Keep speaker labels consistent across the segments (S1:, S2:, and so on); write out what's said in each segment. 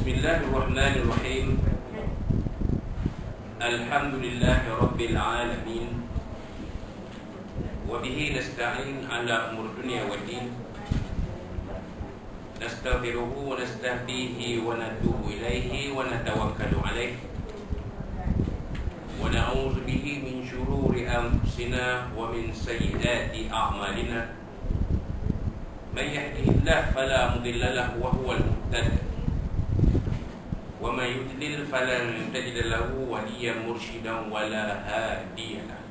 S1: Bismillahirrahmanirrahim. Alhamdulillahi Rabbil Alamin. Wabihi nasta'in ala umur dunia wa din. Nastaghfiruhu wa nastahdihi wa natubu ilaihi wa natawakkalu alaihi. Wa na'udzu bihi min syururi anfusina wa min sayyiati a'malina. Man yahdihillahu fala mudilla lahu wa huwal muhtadi. Wa may yudlil falan tajid lahu waliyyan murshidan wa la hadiya lahu.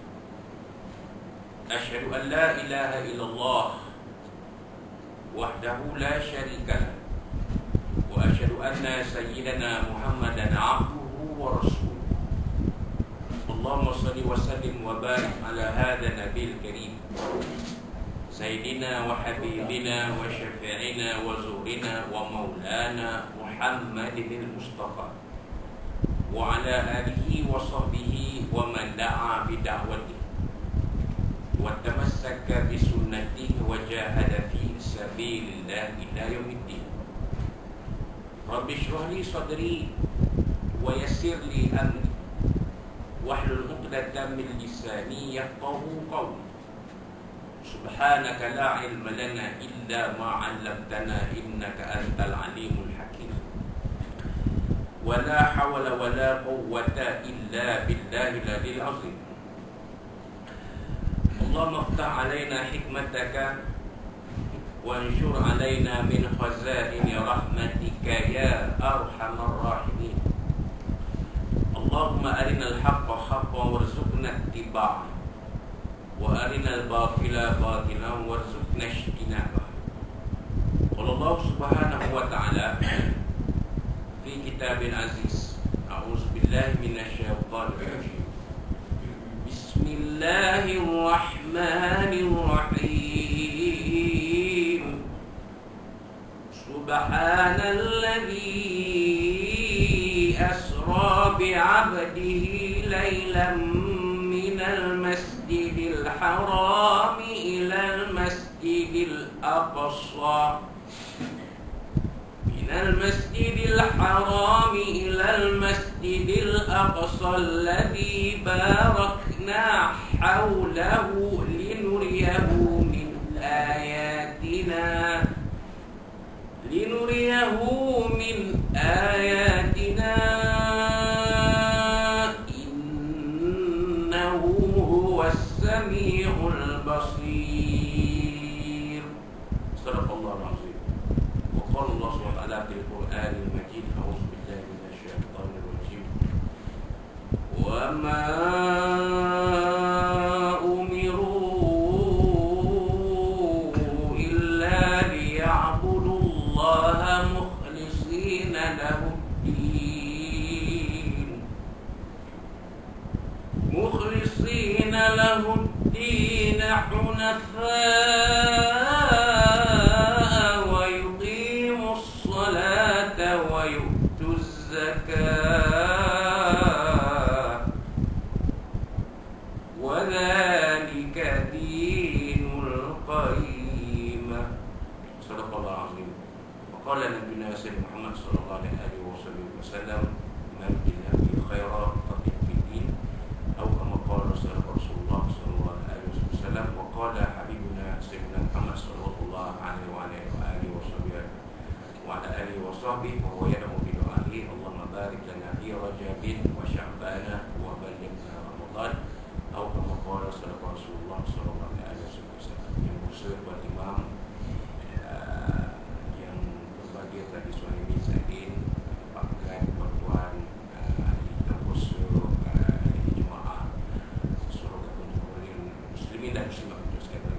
S1: Asyhadu an la ilaha illallah wahdahu la syarika lahu wa asyhadu anna sayyidana Muhammadan abduhu wa rasuluh. Allahumma shalli wa sallim wa barik ala hadha nabiyil karim sayyidina wa habibina wa syafi'ina wa zuhrina wa maulana Muhammadin Mustafa wa ala alihi wa sahbihi wa man da'a bi da'watihi wa tamassaka bi sunnatihi wa jahada fi sabilillah ila yaumiddin. Rabbi shrah li sadri wa yassir li amri wahlul 'uqdatam min lisani yafqahu qawli. Subhanaka la ilma lana illa ma 'allamtana innaka antal alimul hakim. Wala hawla wala quwwata illa billahil aliyil azim. Allahumma iftah alaina hikmataka wa anshur alaina min khazaini rahmatika ya arhamar rahimin. Allahumma arinal haqqa haqqan warzuqna ittiba'ah wa arinal batila batilan warzuqna ijtinabah. Qala Allah subhanahu wa ta'ala fi kitabil aziz. A'udzu billahi minasyaitonir rajim. Bismillahirrahmanirrahim. Subhanalladzi asra bi'abdihi laylan minal masjidil harami ilal masjidil aqsa. المسجد الحرام إلى المسجد الأقصى الذي باركنا حوله لنريه من آياتنا إنه هو السميع البصير. صدق الله العظيم. وقال الله سبحانه وتعالى في القرآن المجيد. أعوذ بالله من الشيطان الرجيم. وما أمروا إلا ليعبدوا الله مخلصين له الدين حنفاء ويقيموا الصلاة ويؤتوا الزكاة وذلك دين القيمة. صدق الله العظيم. وقال نبينا سيدنا محمد صلى الله عليه وسلم من بالهدي خيرا فقه في الدين أو كما قال رسول الله صلى الله عليه وسلم. وقال حبيبنا سيدنا محمد صلى الله عليه وآله وصحبه وهو يدعو بدعائه اللهم بارك لنا في رجب وشعبان وبلغنا رمضان أو كما قال رسول الله صلى الله عليه وسلم. Yang bersyukur buat imam, yang berbahagia tadi suami bin Zaidin, Pak Gan, tuan-tuan, ahli kampus, ahli jemaah, seluruh kaum muslimin dan muslimat sekalian.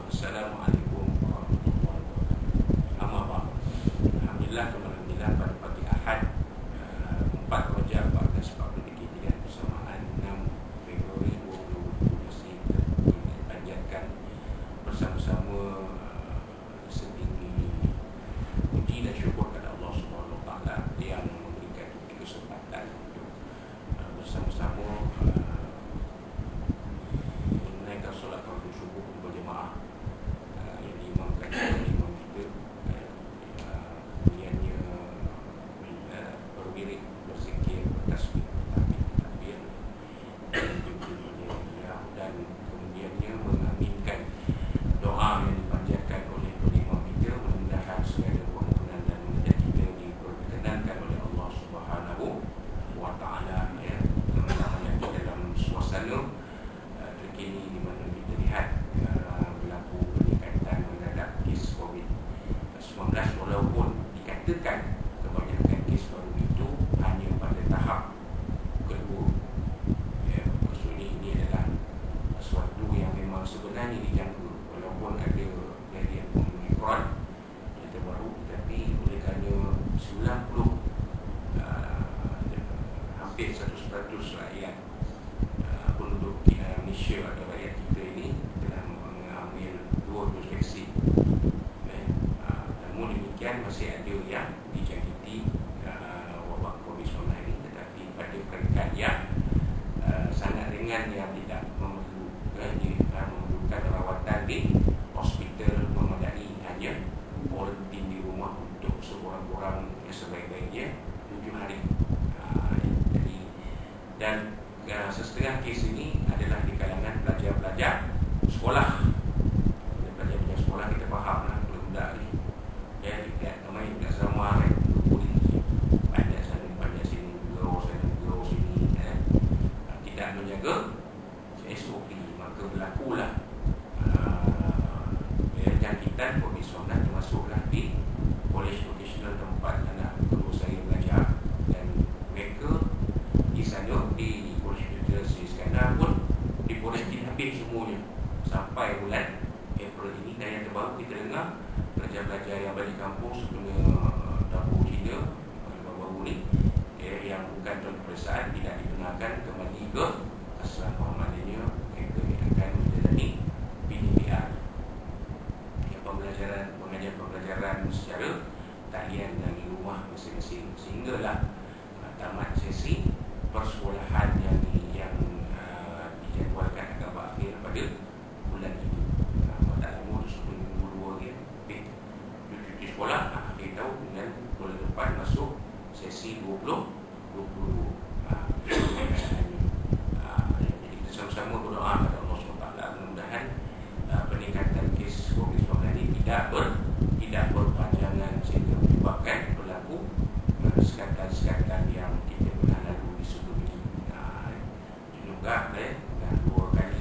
S1: Assalamualaikum warahmatullahi wabarakatuh. Amma ba'd. Alhamdulillah pada pagi Ahad 4 Rajab 1443 bersamaan 6 Februari 2020 masih dipanjatkan bersama-sama setinggi puji dan syukur kepada Allah Subhanahu Wa Taala yang memberikan kesempatan untuk bersama-sama menunaikan solat fardu subuh berjemaah yang diimamkan oleh Imam kita, kemudiannya nyatakan kebanyakan kes baru itu hanya pada tahap kedua. Ya, maksudnya ini adalah sesuatu yang memang sebenarnya dijangka, walaupun ada varian Omicron yang terbaru, tapi oleh kerana 90 hampir 100% rakyat penduduk Malaysia atau rakyat kita ini telah mengambil 2 dos vaksin. Namun demikian masih ada yang dijangkiti wabak COVID-19 ini, tetapi pada peringkat yang sangat ringan yang tidak memerlukan rawatan di hospital memadai, hanya kuarantin di rumah untuk sekurang-kurang sebaik-baiknya 7 hari. Dan setengah kes ini adalah di kalangan pelajar-pelajar sekolah. Pelajar-pelajar sekolah kita faham lah, budak-budak ni ya, tidak ramai, tidak sama kan, banyak sana, banyak sini, gerau sana, gerau sini tidak menjaga SOP, maka berlakulah jangkitan COVID-19, termasuklah di kolej vocasional tempat anak guru saya belajar. Dan mereka di sana, di kolej vocasional Sri Iskandar pun dikuarantin habis semuanya sampai bulan April ini. Dan yang terbaru kita dengar pelajar-pelajar yang balik kampung sebenarnya dapur Cina baru-baru ni yang bukan tuan peperiksaan tidak dibenarkan kembali ke asrama, maknanya mereka akan menjalani PDPR, pembelajaran secara talian dari rumah masing-masing, sehinggalah tamat sesi persekolahan yang dijadualkan akan berakhir pada bulan ini. Tak lama tu 10 minggu 2 dia cuti sekolah, akhir tahun, dengan bulan depan masuk sesi 2022. Jadi kita sama-sama berdoa kepada Allah SWT, mudah-mudahan peningkatan kes COVID-19 ini tidak berpanjangan sehingga menyebabkan berlaku sekatan-sekatan yang kita pernah lalu di sebelum ini. Juga dah 2 kali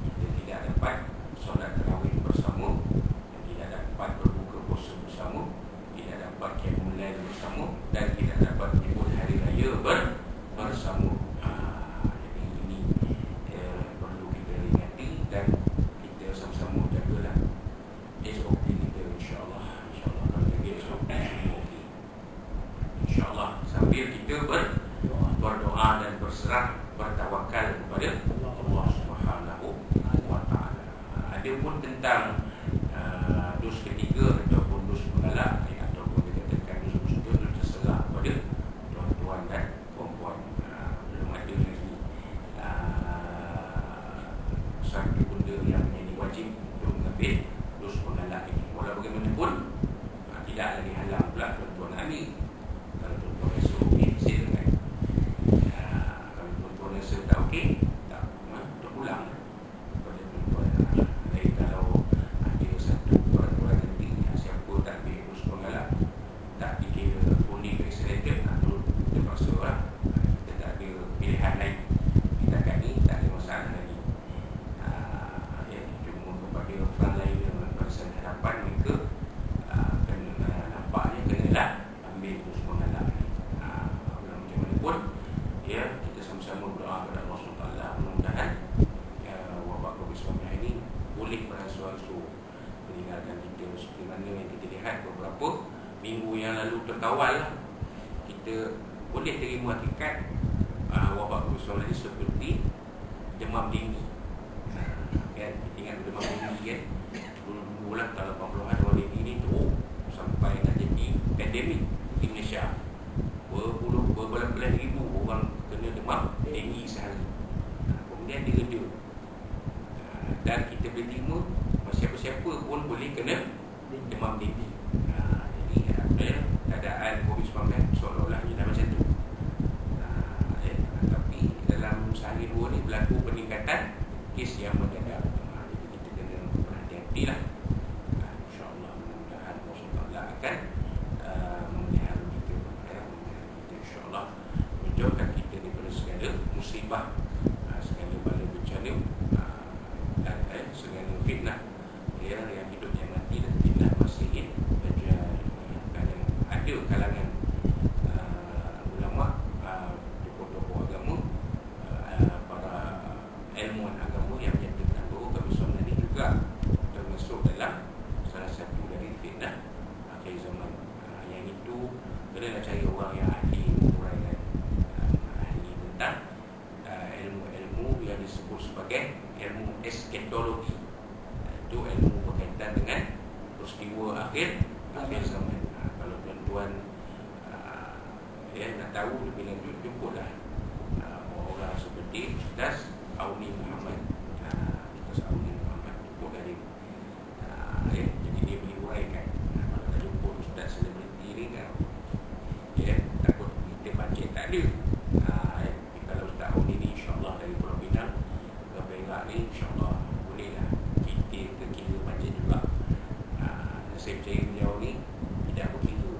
S1: kita tidak dapat solat tarawih bersama, dan tidak dapat berbuka puasa bersama, tidak dapat qiyamul lail bersama, dan tidak dapat menyebut hari raya bersama. Jadi ini perlu kita ingati, dan kita sama-sama jagalah SOP kita, insyaAllah. Kalau jaga SOP semua okey, insyaAllah, sambil kita berdoa dan berserah, bertawakal kepada Allah Subhanahu wa Ta'ala. Ada pun tentang dos ketiga ataupun dos mengalak, ataupun kita katakan dos booster, dos terserah kepada tuan-tuan dan puan-puan. Belum ada lagi satu benda yang menjadi wajib untuk mengambil dos mengalak ini. Walau bagaimanapun tidak lagi halang pula tuan-tuan ambil. Kalau tuan-tuan rasa okey, silakan. Kalau tuan-tuan rasa tak okey, tak pulang kepada tuan-tuan. Lain kalau ada satu peraturan nanti, siapa tak ambil dos mengalak, tak dikira fully vaccinated, terpaksa lah. Kita tak ada pilihan lain. Kita kat ni tak ada masalah lagi. Cuma kepada frontline Barisan Harapan, mereka nampaknya kenalah ambil dos mengalak ni. Macam mana pun kita sama-sama berdoa kepada Allah SWT, mudah-mudahan wabak COVID-19 ini boleh beransur-ansur meninggalkan kita. Seperti mana yang kita lihat beberapa minggu yang lalu terkawal, kita boleh terima hakikat wabak COVID-19 ini seperti demam tinggi. Kan, kita ingat demam tinggi kan, dulu-dulu lah tahun 80-an demam tinggi ni teruk sampai nak jadi pandemik di Malaysia. Berbelas ribu orang kena demam tinggi sehari. Kemudian dia reda, dan kita boleh terima siapa-siapa pun boleh kena demam tinggi. Jadi keadaan COVID-19 seolah-olah dah macam tu. Tapi dalam sehari dua ni berlaku peningkatan kes yang mendadak. Jadi kita kena berhati-hati lah. InsyaAllah, mudah-mudahan Allah akan memelihara kita, insyaAllah, menjauhkan kita daripada segala musibah, segala bala bencana ada kalangan ulama, tokoh-tokoh agama, para ilmuwan agama yang menyatakan bahawa kebiasaan ini juga termasuk dalam salah satu dari fitnah akhir zaman. Yang itu kena cari orang yang ahli menguraikan, ahli tentang ilmu-ilmu yang disebut sebagai ilmu eskatologi. Itu ilmu berkaitan dengan peristiwa akhir zaman. Kalau tuan-tuan nak tahu lebih lanjut, jumpalah orang seperti Ustaz Auni Muhammad. Ustaz Auni Muhammad jumpa dari jadi dia boleh uraikan. Kalau tak jumpa Ustaz selebriti ni kan, takut kita baca tak ada. Kalau Ustaz Auni ni insyaAllah dari Pulau Pinang ke Perak ni, insyaAllah bolehlah kita ke kira baca juga. Saya percaya beliau ni tidak berkira.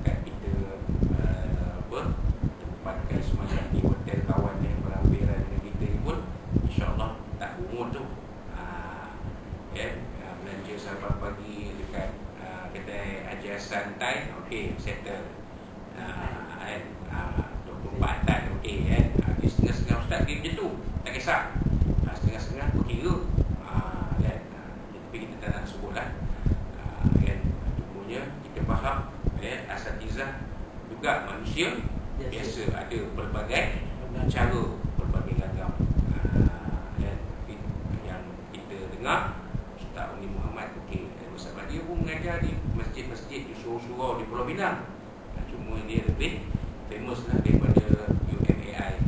S1: Takkan kita tempatkan semacam di hotel kawan yang berambiran dengan kita ni pun insyaAllah tak umur tu. Belanja sampai pagi dekat kedai Haji Hassan Thai, okey, settle. 24 tan, okey kan. Setengah-setengah ustaz dia macam tu, tak kisah. Setengah-setengah berkira. Tapi kita tak nak sebutlah. Cumanya kita faham asatizah juga manusia biasa ada pelbagai cara, pelbagai ragam. Yang kita dengar Ustaz Uni Muhammad, okey, sebab dia pun mengajar di masjid-masjid di surau-surau di Pulau Pinang. Cuma dia lebih famous lah daripada UMAI.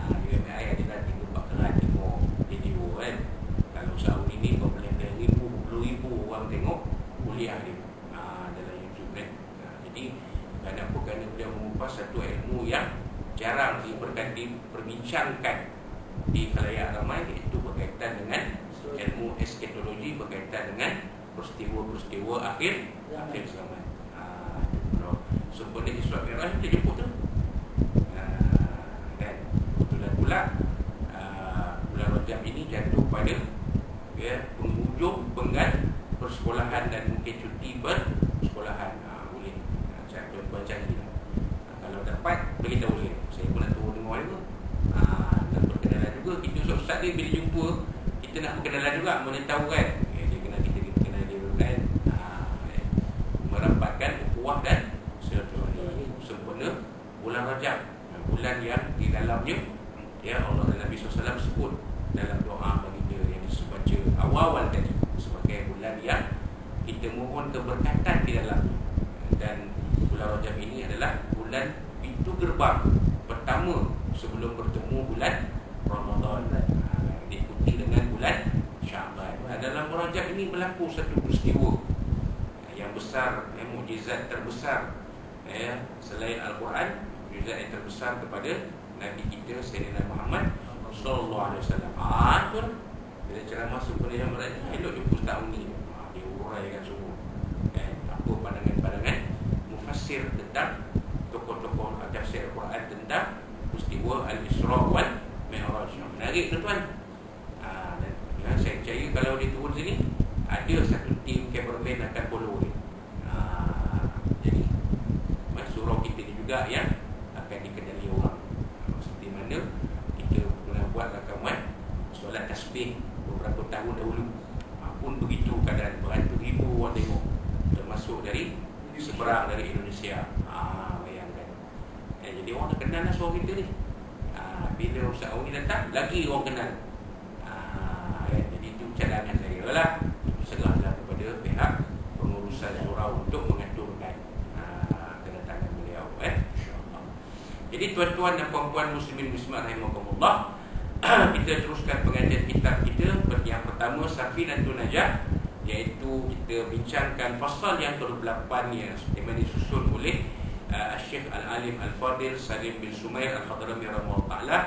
S1: UMAI adalah 3 bakaran tengok video kan. Kalau Ustaz Uni ni berpuluh-ribu orang tengok kuliah dia dalam YouTube kan. Jadi kerana beliau mengupas satu ilmu yang jarang diperbincangkan di khalayak ramai, iaitu berkaitan dengan ilmu eskatologi, berkaitan dengan peristiwa-peristiwa akhir zaman. Sempurna Isra' Mi'raj kita jemput tu. Dan kebetulan pula bulan Rajab ini jatuh pada penghujung penggal persekolahan dan mungkin cuti persekolahan. Boleh saya tuan-tuan janjilah. Kalau dapat beritahu saya. Saya pun nak turun dengar juga. Dan berkenalan juga. Kita ustaz dia bila jumpa, kita nak berkenalan juga, mana tahu kan. Dia kena kita kenal dia kan. Merapatkan ukhuwah dan sempurna bulan Rajab, bulan yang di dalamnya Allah dan Nabi SAW sebut dalam doa baginda yang dibaca awal-awal tadi sebagai bulan yang kita mohon keberkatan di dalamnya. Dan bulan Rajab ini adalah bulan pintu gerbang pertama sebelum bertemu bulan Ramadan, diikuti dengan bulan Syaban. Dalam Rajab ini berlaku satu peristiwa yang besar, mukjizat terbesar selain Al-Quran, mukjizat yang terbesar kepada Nabi kita Sayyidina Muhammad sallallahu alaihi wasallam. Bila ceramah sempurna yang berada, elok jumpa Ustaz Uni. Dia uraikan semua apa pandangan-pandangan mufassir tentang tokoh-tokoh tafsir Al-Quran tentang peristiwa Al-Isra' wal Mi'raj. Menarik tuan-tuan. Dan saya percaya kalau dia turun sini, ada satu tim cameraman akan follow dia. Jadi surau kita ni juga yang akan dikenali orang. Seperti mana kita pernah buat rakaman solat tasbih beberapa tahun dahulu, pun begitu keadaan, beratus-ribu orang tengok, termasuk dari seberang dari Indonesia. Bayangkan. Jadi orang dah kenal lah suara kita ni. Bila Ustaz Uni datang, lagi orang kenal. Jadi itu cadangan saya lah. Serahlah kepada pihak pengurusan surau untuk mengaturkan kedatangan beliau, insya-Allah. Jadi tuan-tuan dan puan-puan muslimin muslimat rahimakumullah, kita teruskan pengajian kitab kita. Yang pertama Safinatun Najah, iaitu kita bincangkan fasal yang ke-8 yang disusun oleh Syekh Al-Alim Al-Fadil Salim bin Sumair Al-Hadrami rahimahullah ta'ala,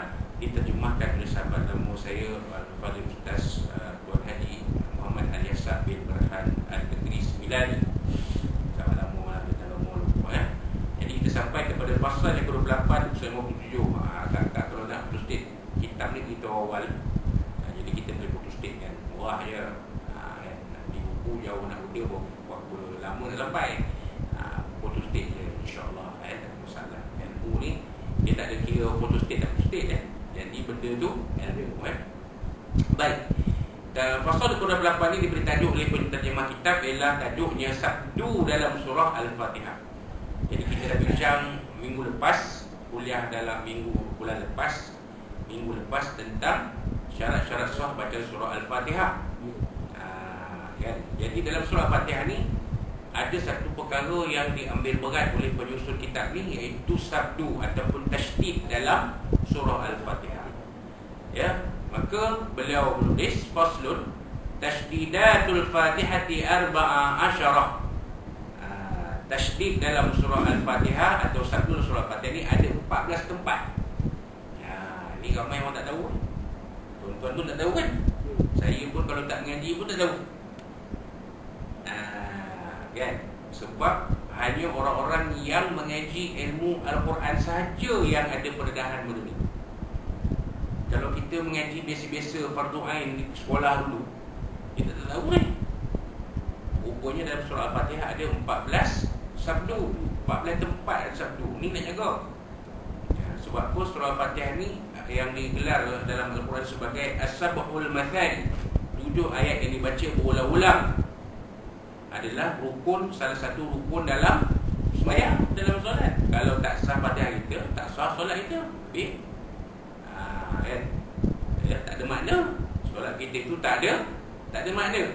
S1: diterjemahkan oleh sahabat lama saya Al-Fadil Ustaz Tuan Haji Muhammad Al-Yasa bin Berhan Al-Qadri Semilani. Sahabat lama lah, kita lama lupa. Jadi kita sampai kepada fasal yang ke-8 saya mau 57. Kakak kalau nak putus date kitab ni kita awal, jadi kita boleh putus date kan, murah je. Di buku jauh nak udia berapa lama lama nak sampai. Photo state je, insyaAllah. Tak ada masalah. Ilmu ni dia tak ada kira photo state tak photo state. Jadi benda tu ilmu. Baik. Dan pasal 28 ni diberi tajuk oleh penterjemah kitab ialah tajuknya Sabdu dalam surah Al-Fatihah. Jadi kita dah bincang minggu lepas, kuliah dalam bulan lepas tentang syarat-syarat sah baca surah Al-Fatihah. Kan? Jadi dalam surah Al-Fatihah ni ada satu perkara yang diambil berat oleh penyusun kitab ni, iaitu sabdu ataupun tasydid dalam surah Al-Fatihah. Ya, maka beliau menulis faslun tashdidatul Fatihati arba'a asyarah. Tasydid dalam surah Al-Fatihah atau sabdu surah Al-Fatihah ni ada 14 tempat. Ni ramai orang tak tahu. Tuan-tuan tu tak tahu kan? Saya pun kalau tak mengaji pun tak tahu. Kan? Sebab hanya orang-orang yang mengaji ilmu Al-Quran sahaja yang ada pendedahan benda ni. Kalau kita mengaji biasa-biasa fardu ain di sekolah dulu, kita tak tahu ni. Rupanya dalam surah Al-Fatihah ada 14 sabdu, 14 tempat sabdu. Ni nak jaga. Sebab apa surah Al-Fatihah ni yang digelar dalam Al-Quran sebagai As-Sabhul Mathani, 7 ayat yang dibaca berulang-ulang, adalah salah satu rukun dalam sembahyang, dalam solat. Kalau tak sah Fatihah kita, tak sah solat kita. Kan? Ya, tak ada makna. Solat kita itu tak ada makna.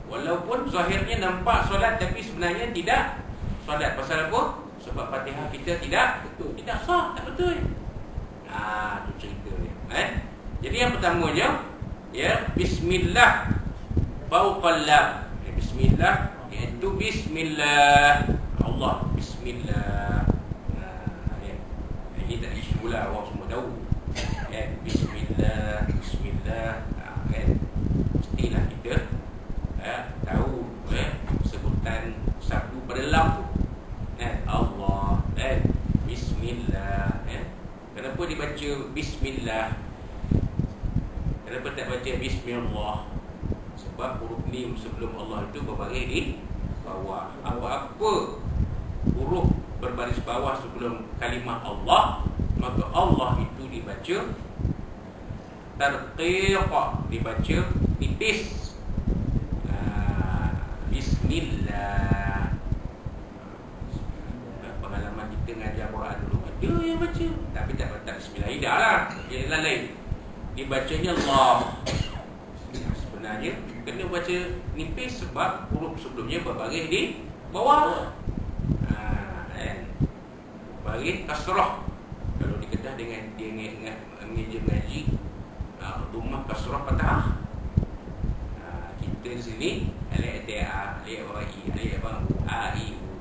S1: Walaupun zahirnya nampak solat, tapi sebenarnya tidak solat. Pasal apa? Sebab Fatihah kita tidak sah, tak betul. Itu cerita dia. Jadi yang pertamanya, ya, bismillah fauqal lam. Bismillah iaitu bismillah. Allah bismillah. Ini tak isu lah, orang semua tahu. Bismillah, bismillah. Kan? Mestilah kita tahu sebutan sabdu pada lam tu. Allah, bismillah. Kenapa dibaca bismillah? Kenapa tak baca bismillah? Sebab huruf mim sebelum Allah itu berbaris di bawah. Apa-apa huruf berbaris bawah sebelum kalimah Allah, maka Allah itu dibaca tarqiq, dibaca tipis. Bismillah. Pengalaman kita ngajar Quran dulu, ada yang baca tapi tak bismillah. Tidak lah, dia lain. Dibacanya Allah. Sebenarnya kena baca nipis sebab huruf sebelumnya berbaris di bawah. Baris kasrah. Kalau di Kedah dengan dia mengajar ngaji, rumah kasrah patah. Kita di sini alif ta, alif wa i, alif ba u, a i u.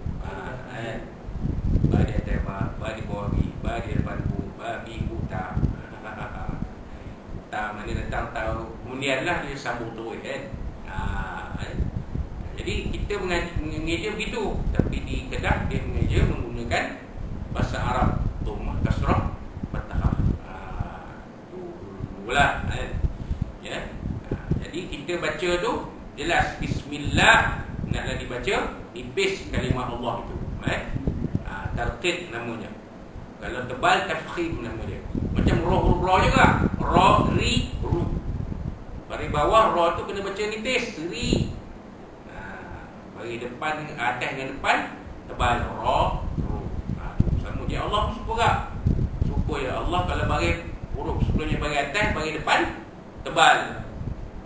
S1: Ba di atas ba, ba di bawah bi, ba di depan bu, ba bi u ta. Ta mana datang tahu, kemudianlah dia sambung terus kan. Jadi kita mengajar begitu, tapi di Kedah dia mengajar menggunakan bahasa Arab, dhammah kasrah fathah. Itulah ya. Jadi kita baca tu jelas bismillah, naklah dibaca nipis kalimah Allah itu. Tarqiq namanya. Kalau tebal tafkhim nama dia. Macam roh juga. Ra, ri, ru. Bagi bawah ra tu kena baca nipis, ri. Bagi depan, atas dengan depan tebal, ra, ru. Sama dia Allah supaya Allah kalau bagi huruf sebelumnya bagi atas, bagi depan tebal.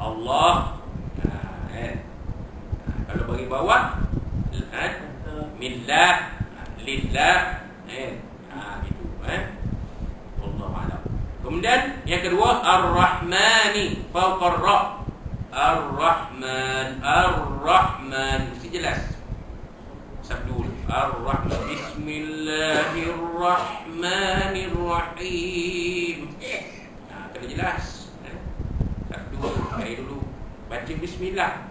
S1: Allah. Kalau bagi bawah millah, lillah. Gitu. Wallahu a'lam. Kemudian yang kedua, Ar-Rahmani fawqa ra. Ar-Rahman, Ar-Rahman mesti jelas. Sabdu Ar-Rahman, Bismillahirrahmanirrahim. Kena jelas. Sabdu saya dulu baca bismillah.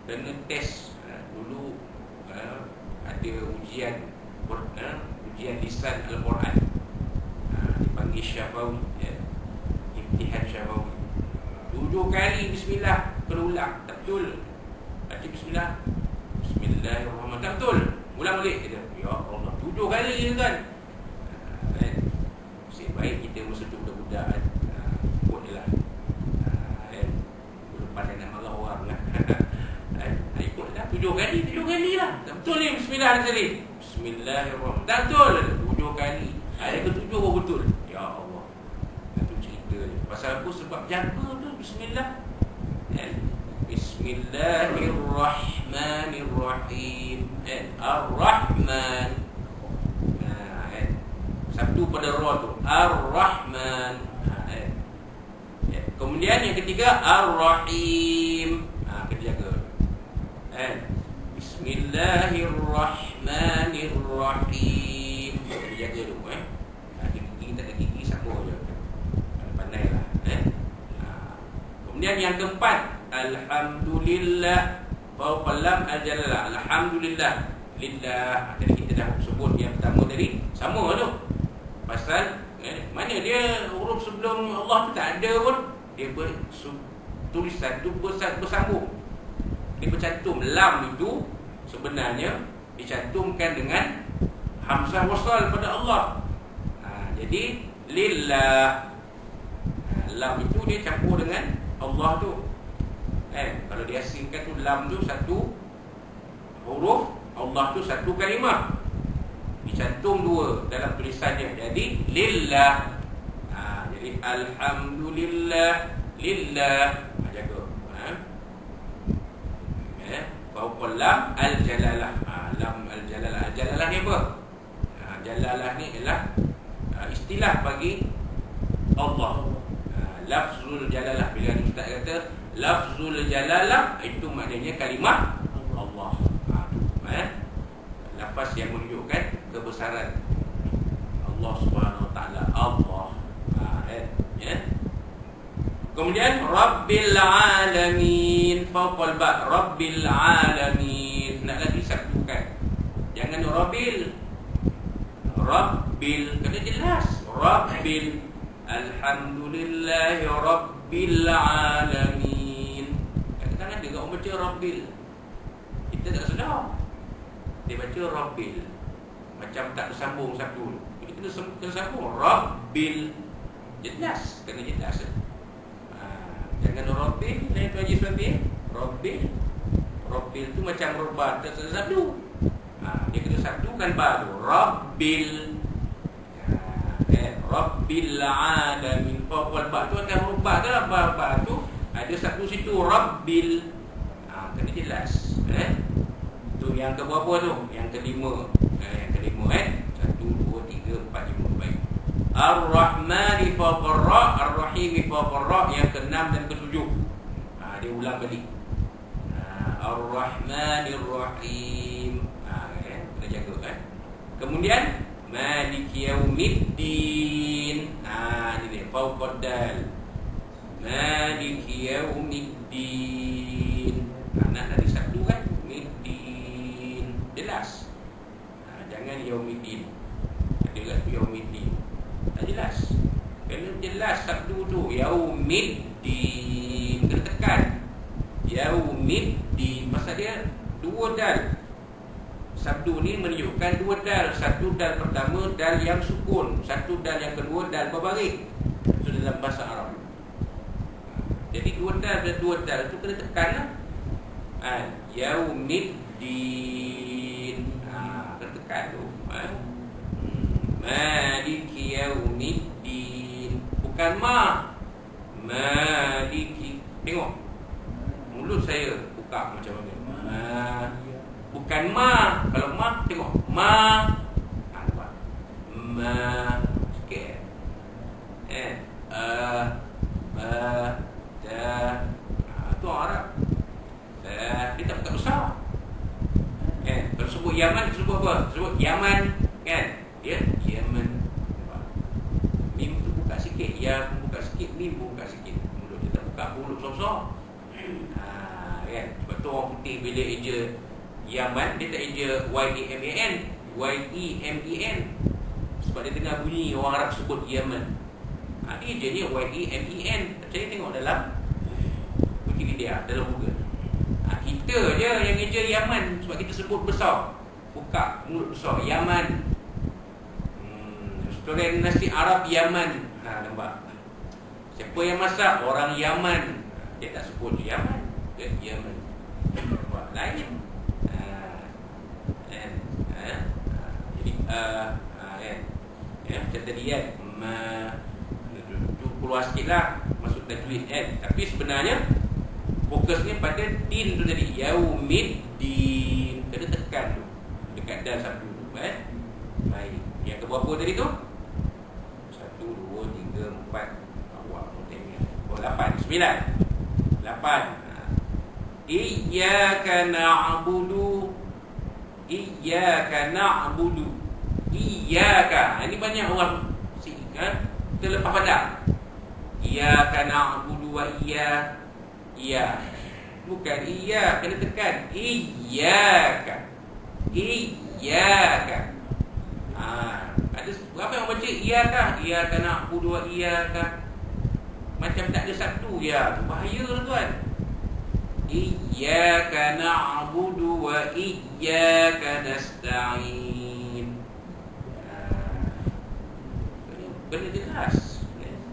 S1: Kena test dulu, ada ujian lisan Al-Quran, dipanggil Syafawi, imtihan Syafawi. 7 kali bismillah berulang, tak betul. Baca bismillah, bismillah Bismillahirrahmanirrahim. Betul. Ulang balik kita. Ya Allah, 7 kali kan. Kan? Nasib baik kita masa tu budak-budak kan. Buat je lah. Kan? Belum pandai nak marah orang lah. Ikut lah 7 kali lah. Tak betul ni Bismillah tadi. Bismillahirrahmanirrahim. Tak betul. 7 kali. Ada ke-7 pun betul. Ya Allah. Itu cerita je. Pasal aku sebab jaga tu Bismillah. Bismillahirrahmanirrahim. Ar-Rahman. Satu pada ra tu. Ar-Rahman. Kemudian yang ketiga Ar-Rahim. Kita jaga. Bismillahirrahmanirrahim. Kita jaga tu. Gigi tak ada gigi sama je. Pandailah. Kemudian yang keempat, Alhamdulillah. Fauqa lam al-jalalah. Alhamdulillah. Lillah. Tadi kita dah sebut yang pertama tadi. Sama tu. Pasal mana dia huruf sebelum Allah tu tak ada pun. Dia tulisan tu bersambung. Dia bercantum. Lam itu sebenarnya dicantumkan dengan hamzah wasal pada Allah. Jadi lillah. Lam itu dia campur dengan Allah tu. Kalau diasingkan tu lam tu satu huruf, Allah tu satu kalimah. Dicantum 2 dalam tulisannya. Jadi lillah. Jadi alhamdulillah. Lillah. Jaga. Fauqa lam al-jalalah. Lam al-jalalah. Al-jalalah ni apa? Jalalah ni ialah istilah bagi Allah. Lafzul jalalah. Bila ustaz kata lafzul jalalah, itu maknanya kalimah Allah. Lafaz yang menunjukkan kebesaran Allah Subhanahu Wa Taala. Allah. Kemudian Rabbil Alamin. Fauqal ba. Rabbil Alamin. Nak lagi satukan. Jangan Rabbil. Rabbil. Kena jelas. Rabbil. Alhamdulillahi Rabbil Alamin. Kadang-kadang dia orang baca Rabbil, kita tak sedar. Dia baca Rabbil, macam tak bersambung satu. Jadi kena sambung Rabbil. Jelas, kena jelas. Jangan Rabbil. Lain tu Haji Suhabi. Rabbil. Rabbil tu macam robah, tak satu. Dia kena satukan ba tu. Rabbil. Rabbil Alamin. Fauqal ba tu akan rubah ke ba tu ada satu situ Rabbil. Kena jelas. Tu yang ke berapa tu? Yang kelima. Yang kelima 1 2 3 4 5 baik. Ar-Rahmani fauqar ra, Ar-Rahimi fauqar ra, yang ke-6 dan ke-7. Dia ulang balik. Ar-Rahmanir Rahim. Kena jaga Kemudian Maliki Yaumiddin. Ini dia fauqad dal. Maliki Yaumiddin. Nak satu kan? Middin. Jelas. Jangan Yaumiddin. Ada lagi Yaumiddin. Tak jelas. Kena jelas satu tu. Yaumiddin. Kena tekan. Yaumiddin. Pasal dia 2 dal. Sabdu ni menunjukkan 2 dal. Satu dal pertama dal yang sukun, satu dal yang kedua dal berbaris. Itu dalam bahasa Arab. Jadi 2 dal dan 2 dal itu kena tekan lah. Yaumiddin. Kena tekan tu. Maliki Yaumiddin. Bukan ma. Maliki. Tengok mulut saya buka macam mana. Bukan ma. Kalau ma, tengok ma. Nampak? Ma. Sikit. Ba. Da. Itu Arab. Dia tak buka besar. Kalau sebut Yaman, sebut apa? Sebut Yaman. Kan? Dia Yaman. Mim tu buka sikit. Ya pun buka sikit. Mim pun buka sikit. Mulut dia tak buka mulut besar-besar. Kan? Sebab tu orang putih bila eja Yaman, dia tak eja Y-E-M-A-N. Y-E-M-E-N. Sebab dia dengar bunyi orang Arab sebut Yaman. Dia ejanya Y-E-M-E-N. Saya tengok dalam Wikipedia, dalam Google. Kita je yang eja Yaman sebab kita sebut besar. Buka mulut besar, Yaman. Restoran nasi Arab Yaman. Nampak? Siapa yang masak? Orang Yaman. Dia tak sebut Yaman, dia Yaman. Nampak? Lain. Jadi macam tadi kan, keluar sikit lah masuk tajwid kan. Tapi sebenarnya fokusnya pada din tu tadi, yaumid din. Kena tekan tu dekat dal satu tu kan. Baik. Yang ke berapa tadi tu? 1, 2, 3, 4. Awak mau tengok. 8, 9, 8. Iyyaka na'budu. Iyyaka na'budu. Iyyaka. Ini banyak orang kan? Kita lepas pada. Iyyaka na'budu wa iya. Iya. Bukan iya, kena tekan. Iyyaka. Iyyaka. Ada berapa yang baca iyyaka? Iyyaka na'budu wa iyyaka. Macam tak ada satu ya. Bahaya tuan. Iyyaka na'budu wa iyyaka nasta'in. Benda jelas.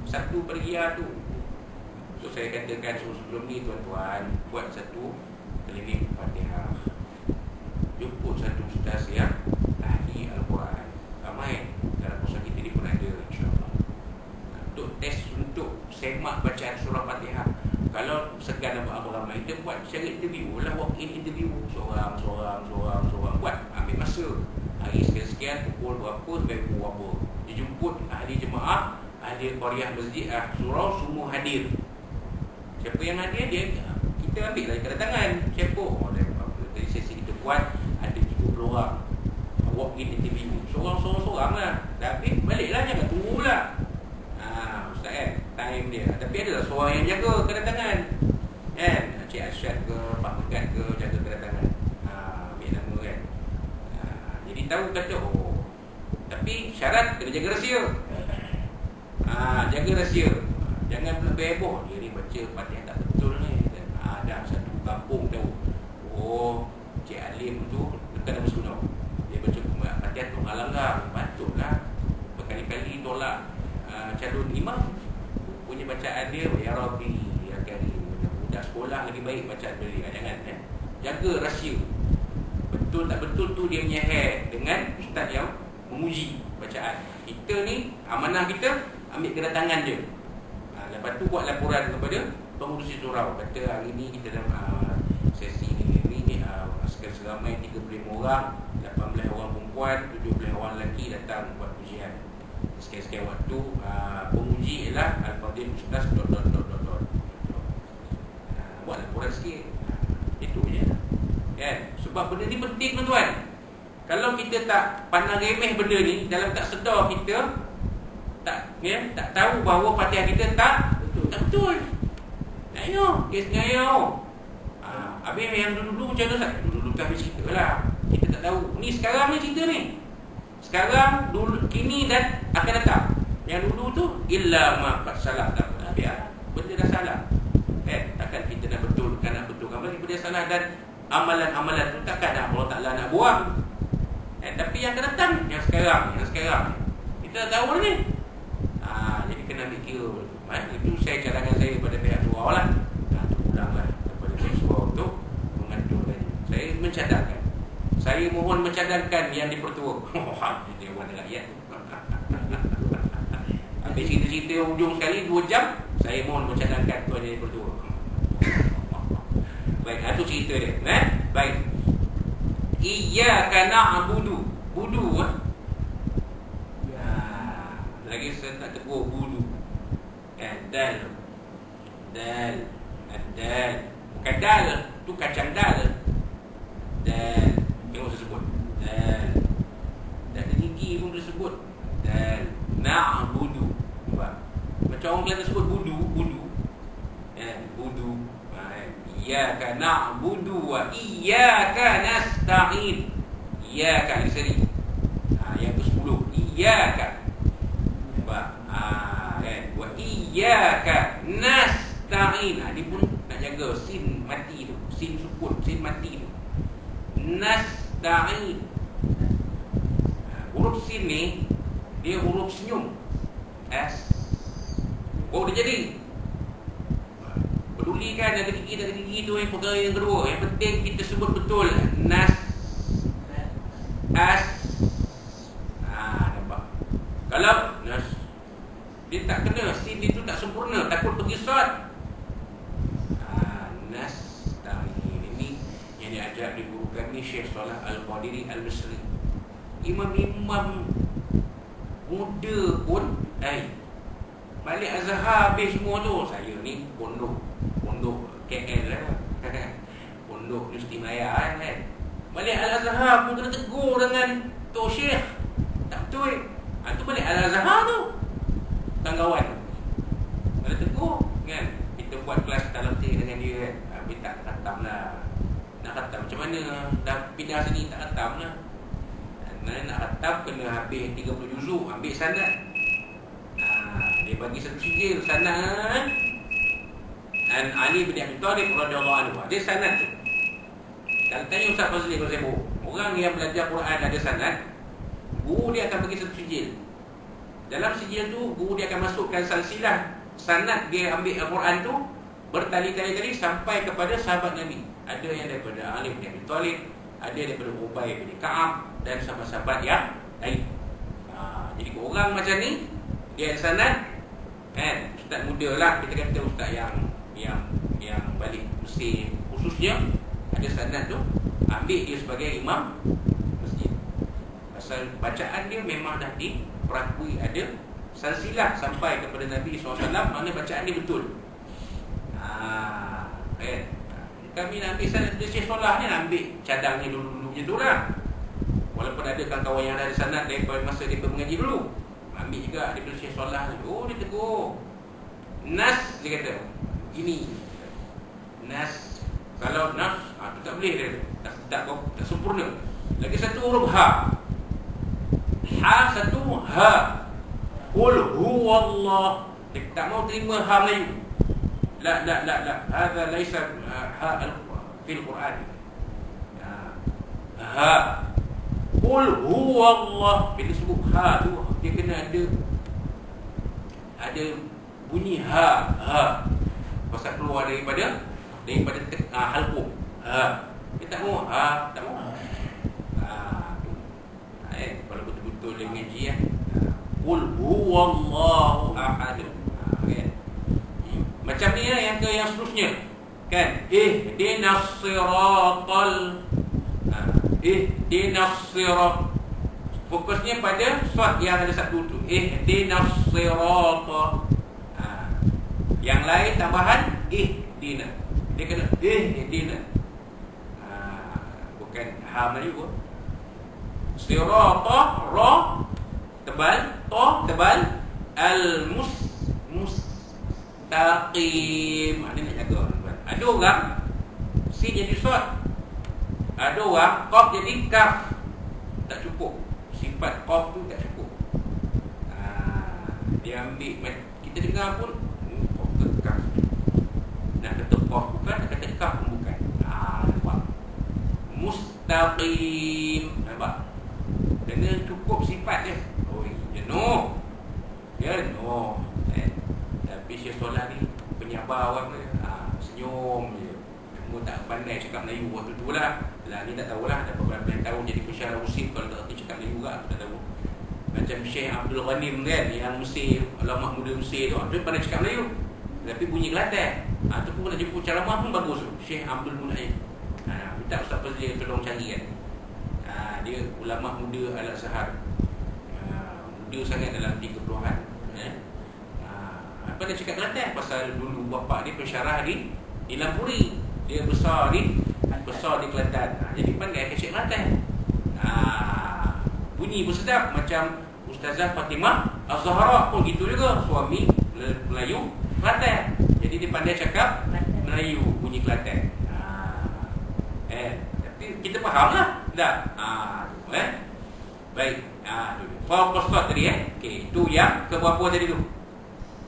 S1: Satu pergia tu. So saya katakan sebelum ni tuan-tuan, buat satu keliling Fatihah. Jemput satu ustaz yang ahli Al-Quran. Ramai dalam kursus kita ni pun ada, insyaAllah. Untuk test, untuk semak bacaan surah Fatihah. Kalau segan nampak apa ramai, kita buat secara interview lah, walk-in interview. Seorang buat, ambil masa. Hari sekian-sekian, pukul berapa, sampai pukul berapa. Dijemput ahli jemaah, ahli qariah masjid, surau, semua hadir. Siapa yang hadir, kita ambil lah kedatangan. Siapa? Dari sesi kita buat, ada 30 orang. Walk-in interview. Seorang lah. Tapi baliklah, jangan tunggu pula. Ustaz kan, time dia. Tapi adalah seorang yang jaga kedatangan kan, Cik Asyad ke, Pak Megat ke, jaga kedatangan. Ambil nama kan. Jadi tahu kata, tapi syarat kena jaga rahsia. Jaga rahsia. Jangan heboh. Dia ni baca Fatihah tak betul ni. Ada satu kampung tahu, Cik Alim tu dekat nama Sunau, dia baca Fatihah tu halanggar. Patutlah berkali-kali tolak calon imam. Punya bacaan dia, ya Rabbi, ya Karim. Budak sekolah lagi baik bacaan dia. Jangan jaga rahsia. Betul tak betul tu dia punya hair dengan ustaz yang memuji bacaan. Kita ni amanah kita ambil kedatangan je. Lepas tu buat laporan kepada pengurusi surau. Kata hari ni kita dalam sesi ni sekali seramai 35 orang, 18 orang perempuan, 17 orang lelaki datang buat pujian. Sekian-sekian waktu penguji ialah Al-Fadhil Ustaz ... Buat laporan sikit. Itu je kan. Sebab benda ni penting tuan-tuan. Kalau kita tak pandang remeh benda ni, dalam tak sedar kita tak tahu bahawa Fatihah kita tak betul. Ayo, kes ngayo. Habis yang dulu macam mana Ustaz? Dulu kami cerita lah. Kita tak tahu. Ni sekarang ni cerita ni. Sekarang, dulu, kini dan akan datang. Yang dulu tu illa ma salah. Tak apa. Biar benda dah salah. Takkan kita nak betulkan, nak betulkan benda dia salah, dan amalan-amalan tu takkan Allah Ta'ala nak buang. Tapi yang akan datang, yang sekarang. Kita dah tahu ni. Jadi kena ambil kira. Itu saya cadangan saya pada pihak surau lah. Ulanglah kepada pihak surau untuk mengaturkan. Saya mencadangkan. Saya mohon mencadangkan yang dipertua. Dia orang rakyat. Habis cerita-cerita hujung sekali 2 jam, saya mohon mencadangkan tuan yang dipertua. Baik, itu cerita dia. Baik. Iyyaka na'budu. Budu. Lagi saya tak tegur budu. Dal. Bukan dal, tu kacang dal. Dal. Tengok saya sebut. Dal. Tak ada gigi pun boleh sebut. Dal. Na'budu. Macam orang Kelantan sebut budu. Budu. Iyyaka na'budu wa iyyaka nasta'in. Iyyaka seri. Yang ke-10. Iyyaka. Wa iyyaka nasta'in. Dia pun nak jaga sin mati tu, sin sukun. Nasta'in. Huruf sin ni dia huruf senyum. S. Oh, dia jadi. Pedulikan ada gigi tu yang perkara yang kedua. Yang penting kita sebut betul. Nas. As. Nampak. Kalau nas, dia tak kena. Sin dia tu tak sempurna. Takut pergi shot. Nas. Ini yang diajar di guru kami Syekh Salah Al-Qadiri Al-Misri. Imam-imam muda pun balik Azhar habis semua tu. Saya ni pondok KL lah. Pondok Istimewa kan. Balik Al-Azhar pun kena tegur dengan Tok Syekh. Tak betul. Tu balik Al-Azhar tu. Kawan-kawan kena tegur kan. Kita buat kelas talaqi dengan dia kan. Habis tak khatam lah. Nak khatam macam mana? Dah pindah sini tak khatam lah. Nak khatam kena habis 30 juzuk. Ambil sanad. Dia bagi satu sijil sanad An Ali bin Abi Thalib radhiyallahu anhu. Dia sanad tu. Kalau tanya Ustaz Fazli kalau saya orang yang belajar Quran ada sanad, guru dia akan bagi satu sijil. Dalam sijil tu guru dia akan masukkan silsilah sanad dia ambil Al-Quran tu bertali-tali sampai kepada sahabat Nabi. Ada yang daripada Ali bin Abi Thalib, ada daripada Ubay bin Ka'ab dan sahabat-sahabat yang lain. Jadi orang macam ni dia sanad kan, ustaz muda lah, kita kata ustaz yang balik Mesir khususnya ada sanad tu, ambil dia sebagai imam masjid. Pasal bacaan dia memang dah diperakui ada silsilah sampai kepada Nabi SAW, mana bacaan dia betul. Kami nak ambil sanad dari Syekh Salah ni, nak ambil cadangnya dulu je tu lah. Walaupun ada kawan-kawan yang ada sanad daripada masa dia mengaji dulu, ambil juga daripada Syekh Salah ni. Oh, dia tegur nas, dia kata ini nas. Kalau nas tu tak boleh dia, tak sempurna. Lagi satu huruf ha, satu ha. Qul huwallah. Dia tak mau terima ha Melayu. La hadza laisa ha fil Quran. Ha, qul huwallah. Bila sebut ha tu dia kena ada bunyi ha. Pasal keluar daripada halqum. Dia tak mau tak mau. Kalau betul-betul dia mengaji ya. Qul huwallahu ahad. Macam ni lah yang seterusnya. Kan? Ihdinas siratal. Ihdinas sirat. Fokusnya pada suat yang ada satu tu. Ihdinas sirata. Yang lain tambahan ihdina. Dia kena ihdina. Bukan ha Melayu pun. Sirata ra tebal, ta tebal, mustaqim. Ada nak jaga. Ada orang si jadi suat. Ada orang qaf jadi kaf. Tak cukup. Sifat qaf tu tak cukup. Dia ambil, kita dengar pun kaf. Nak kata qaf bukan, nak kata kaf pun bukan. Nampak. Mustaqim. Nampak? Kena cukup sifat dia. Oh, jenuh. Jenuh. Tapi Syekh Salah ni penyabar orang dia. Senyum je. Cuma tak pandai cakap Melayu waktu tu lah. Ni tak tahulah. Dah beberapa tahun jadi pensyarah usit. Kalau tak kerti cakap Melayu juga, aku tak tahu. Macam Syekh Abdul Ghanim kan, yang Mesir, ulama muda Mesir tu, dia pandai cakap Melayu tapi bunyi Kelantan. Tu pun nak jemput ceramah pun bagus tu, Syekh Abdul Munaim. Minta Ustaz Fazli tolong cari kan. Dia ulama muda Al-Azhar. Muda sangat dalam 30-an. Pandai cakap Kelantan pasal dulu bapa dia pensyarah di Lampuri. Dia besar di Kelantan. Jadi pandai cakap Kelantan. Bunyi pun sedap. Macam Ustazah Fatimah Az-Zahra pun gitu juga, suami Melayu Kelantan. Jadi dia pandai cakap Melayu, bunyi Kelantan. Tapi kita faham lah. Tak? Baik. Fokus tadi okey, itu yang ke berapa tadi tu?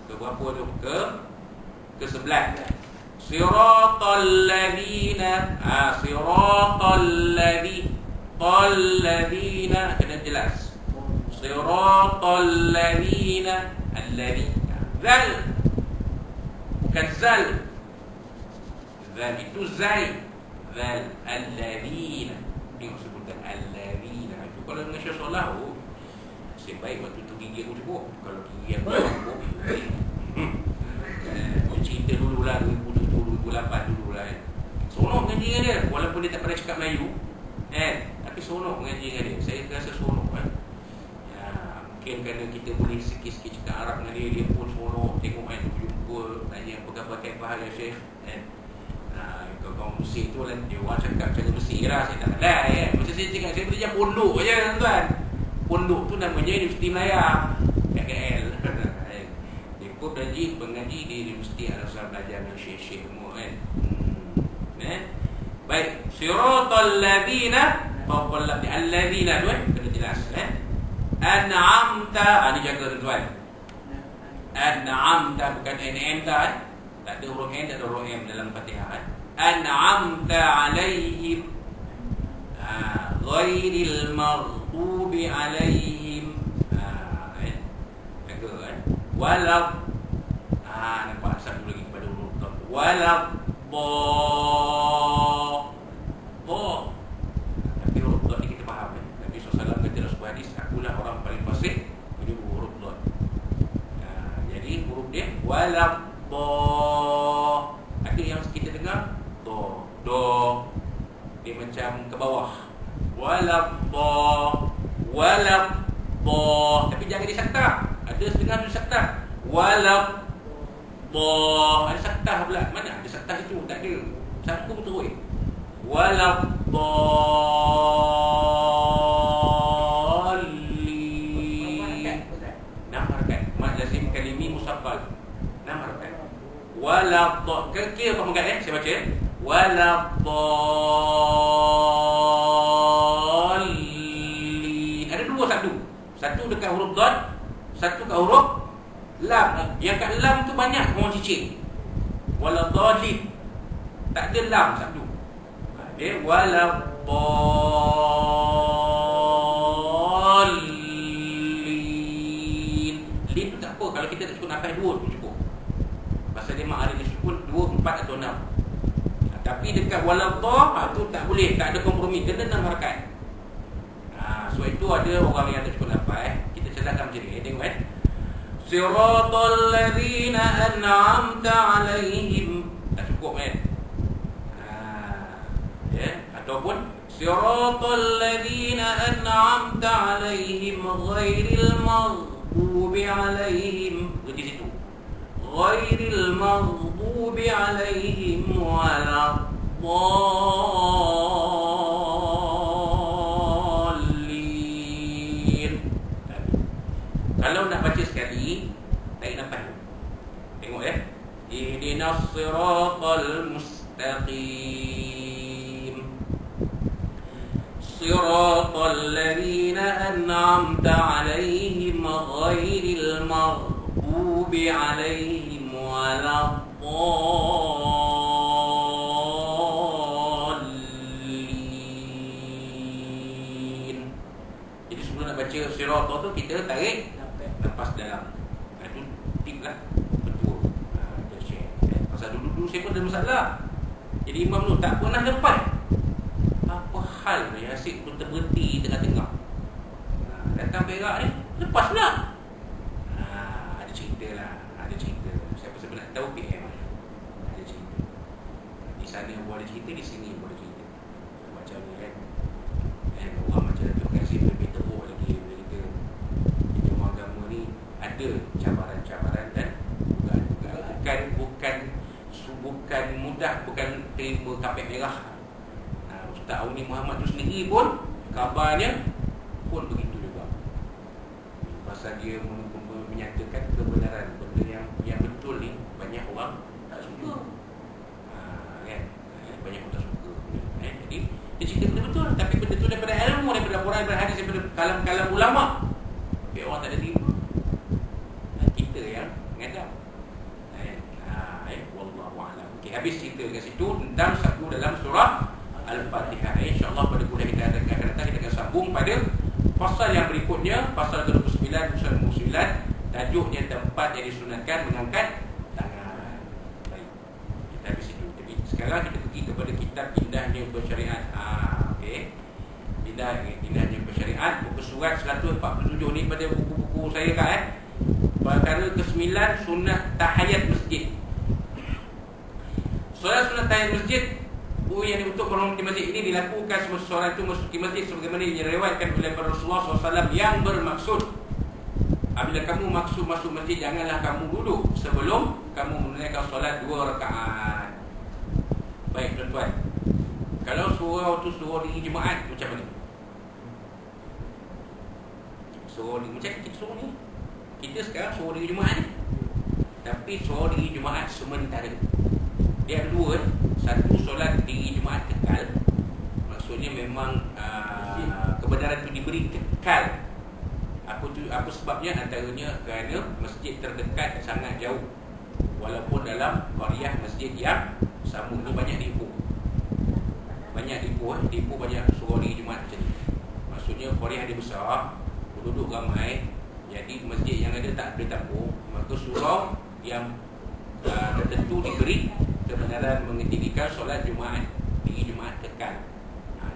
S1: Ke berapa tu? Ke 11. Siratal ladzina, siratal ladzina kena jelas. Siratal ladzina, alladzina. Zal bukan zal. Zal itu zai. Zal alladzina. Tengok sebutan alladzina. Kalau dengan Syekh Solah, nasib baik waktu tu gigi aku cukup. Kalau gigi aku cukup, cerita dulu lah 2007, 2008 dulu lah. Seronok mengaji dengan dia. Walaupun dia tak pernah cakap Melayu, tapi seronok mengaji dengan dia. Saya rasa seronok. Mungkin kerana kita boleh sikit-sikit cakap Arab dengan dia, dia pun seronok. Tengok jumpa tanya pakai bahasa Syekh. Kawan-kawan Mesir tu lah, dia orang cakap cara Mesir lah. Saya tak ada macam saya cakap, saya belajar pondok je tuan. Pondok tu namanya Universiti Melaya kat KL. Dia pun mengaji di Universiti Al-Azhar, belajar dengan syekh-syekh semua kan. Baik, siratal ladzina, fawqal ladzina tu kena jelas an'amta, ni jaga tuan. An'amta bukan an'amta. Tak ada huruf N, tak ada huruf M dalam Fatihah. An'amta alaihim, ghairil maghdubi alaihim. Jaga walab. Nampak satu lagi pada huruf T. Walab tapi huruf T ni kita faham Nabi SAW kata dalam sebuah hadis, akulah orang paling fasih menyebut huruf T. Jadi huruf dia walab. Ada yang kita dengar do, dia macam ke bawah. Walab, tapi jangan disakta. Ada setengah tu sakta. Walab, ada sakta pula. Mana ada sakta itu? Tak ada. Sangkung terus. Walab lazim kalimi musaqqal. 6 harakat. Walad, kira apa mengat saya baca. Waladhdallin. Ada dua satu. Satu dekat huruf dad, satu kat huruf lam. Yang kat lam tu banyak orang cicing. Waladhdallin. Tak ada lam satu. Dia waladhdallin. Lin tu tak apa, kalau kita tak cukup nafas dua tu cukup. Pasal dia mak ada disebut 2, 4 atau 6. Tapi dekat waladhdallin tu tak boleh, tak ada kompromi, kena 6 harakat. Sebab itu ada orang yang tak cukup nafas, kita cadangkan macam ni. Tengok Siratal ladzina an'amta alaihim. Tak cukup ataupun Siratal ladzina an'amta alaihim ghairil maghdubi alaihim. Berhenti situ. Ghairil maghdubi alaihim waladdallin. Kalau nak baca sekali, tarik nafas. Tengok Ihdinas siratal mustaqim. Siratal ladzina an'amta alaihim ghairil maghdubi alaihim waladdallin. Jadi sebelum nak baca siratal tu, kita tarik nafas dalam. Itu tip lah. Betul. Kita share. Pasal dulu-dulu saya pun ada masalah. Jadi imam tu tak pernah lepas. Apa hal ni asyik berhenti tengah-tengah. Datang berak ni, lepas pula. Ada cerita lah. Ada cerita. Siapa-siapa nak tahu PM. Ada cerita. Di sana pun ada cerita, di sini pun ada cerita. Macam ni kan. Orang macam Datuk Kasih lebih teruk lagi. Agama ni ada cabaran-cabaran dan bukan mudah, bukan terima kapet merah. Ustaz Auni Muhammad tu sendiri pun kabarnya pun begitu juga. Pasal dia menyatakan kebenaran benda yang betul ni, banyak orang tak suka. Kan? Banyak orang tak suka. Jadi dia cerita benda betul, tapi benda tu daripada ilmu, daripada Quran, daripada hadis, daripada kalam-kalam ulama. Orang tak ada terima. Kita yang mengadap. Wallahu a'lam. Okey, habis Pasal yang berikutnya, pasal ke-29 usul 9, tajuknya tempat yang disunatkan mengangkat tangan. Baik, kita habis itu. Jadi sekarang kita pergi kepada kitab Indahnya Bersyariat. Okey. Indahnya Bersyariat, buku surat 147 ni pada buku-buku saya kan. Perkara ke-9, sunat tahiyat masjid. Solat sunat tahiyat masjid yang untuk menghormati masjid ini dilakukan seorang itu masuki masjid sebagaimana diriwayatkan oleh Rasulullah SAW yang bermaksud, apabila kamu maksud masuk masjid, janganlah kamu duduk sebelum kamu menunaikan solat 2 rakaat. Baik tuan-tuan, kalau surau tu surau di jemaat macam mana? Surau di macam kita surau ni, kita sekarang surau di jemaat ni, tapi surau di jemaat sementara. Dia ada dua. Satu, solat di jemaat kekal. Maksudnya memang kebenaran itu diberi kekal. Apa sebabnya? Antaranya kerana masjid terdekat sangat jauh, walaupun dalam qaryah masjid yang sama. Ini banyak tipu. Tipu banyak surau di jemaat macam ni. Maksudnya qaryah dia besar, penduduk ramai, jadi masjid yang ada tak boleh tampung, maka surau yang tertentu diberi kebenaran mengendalikan solat Jumaat di jemaat kekal.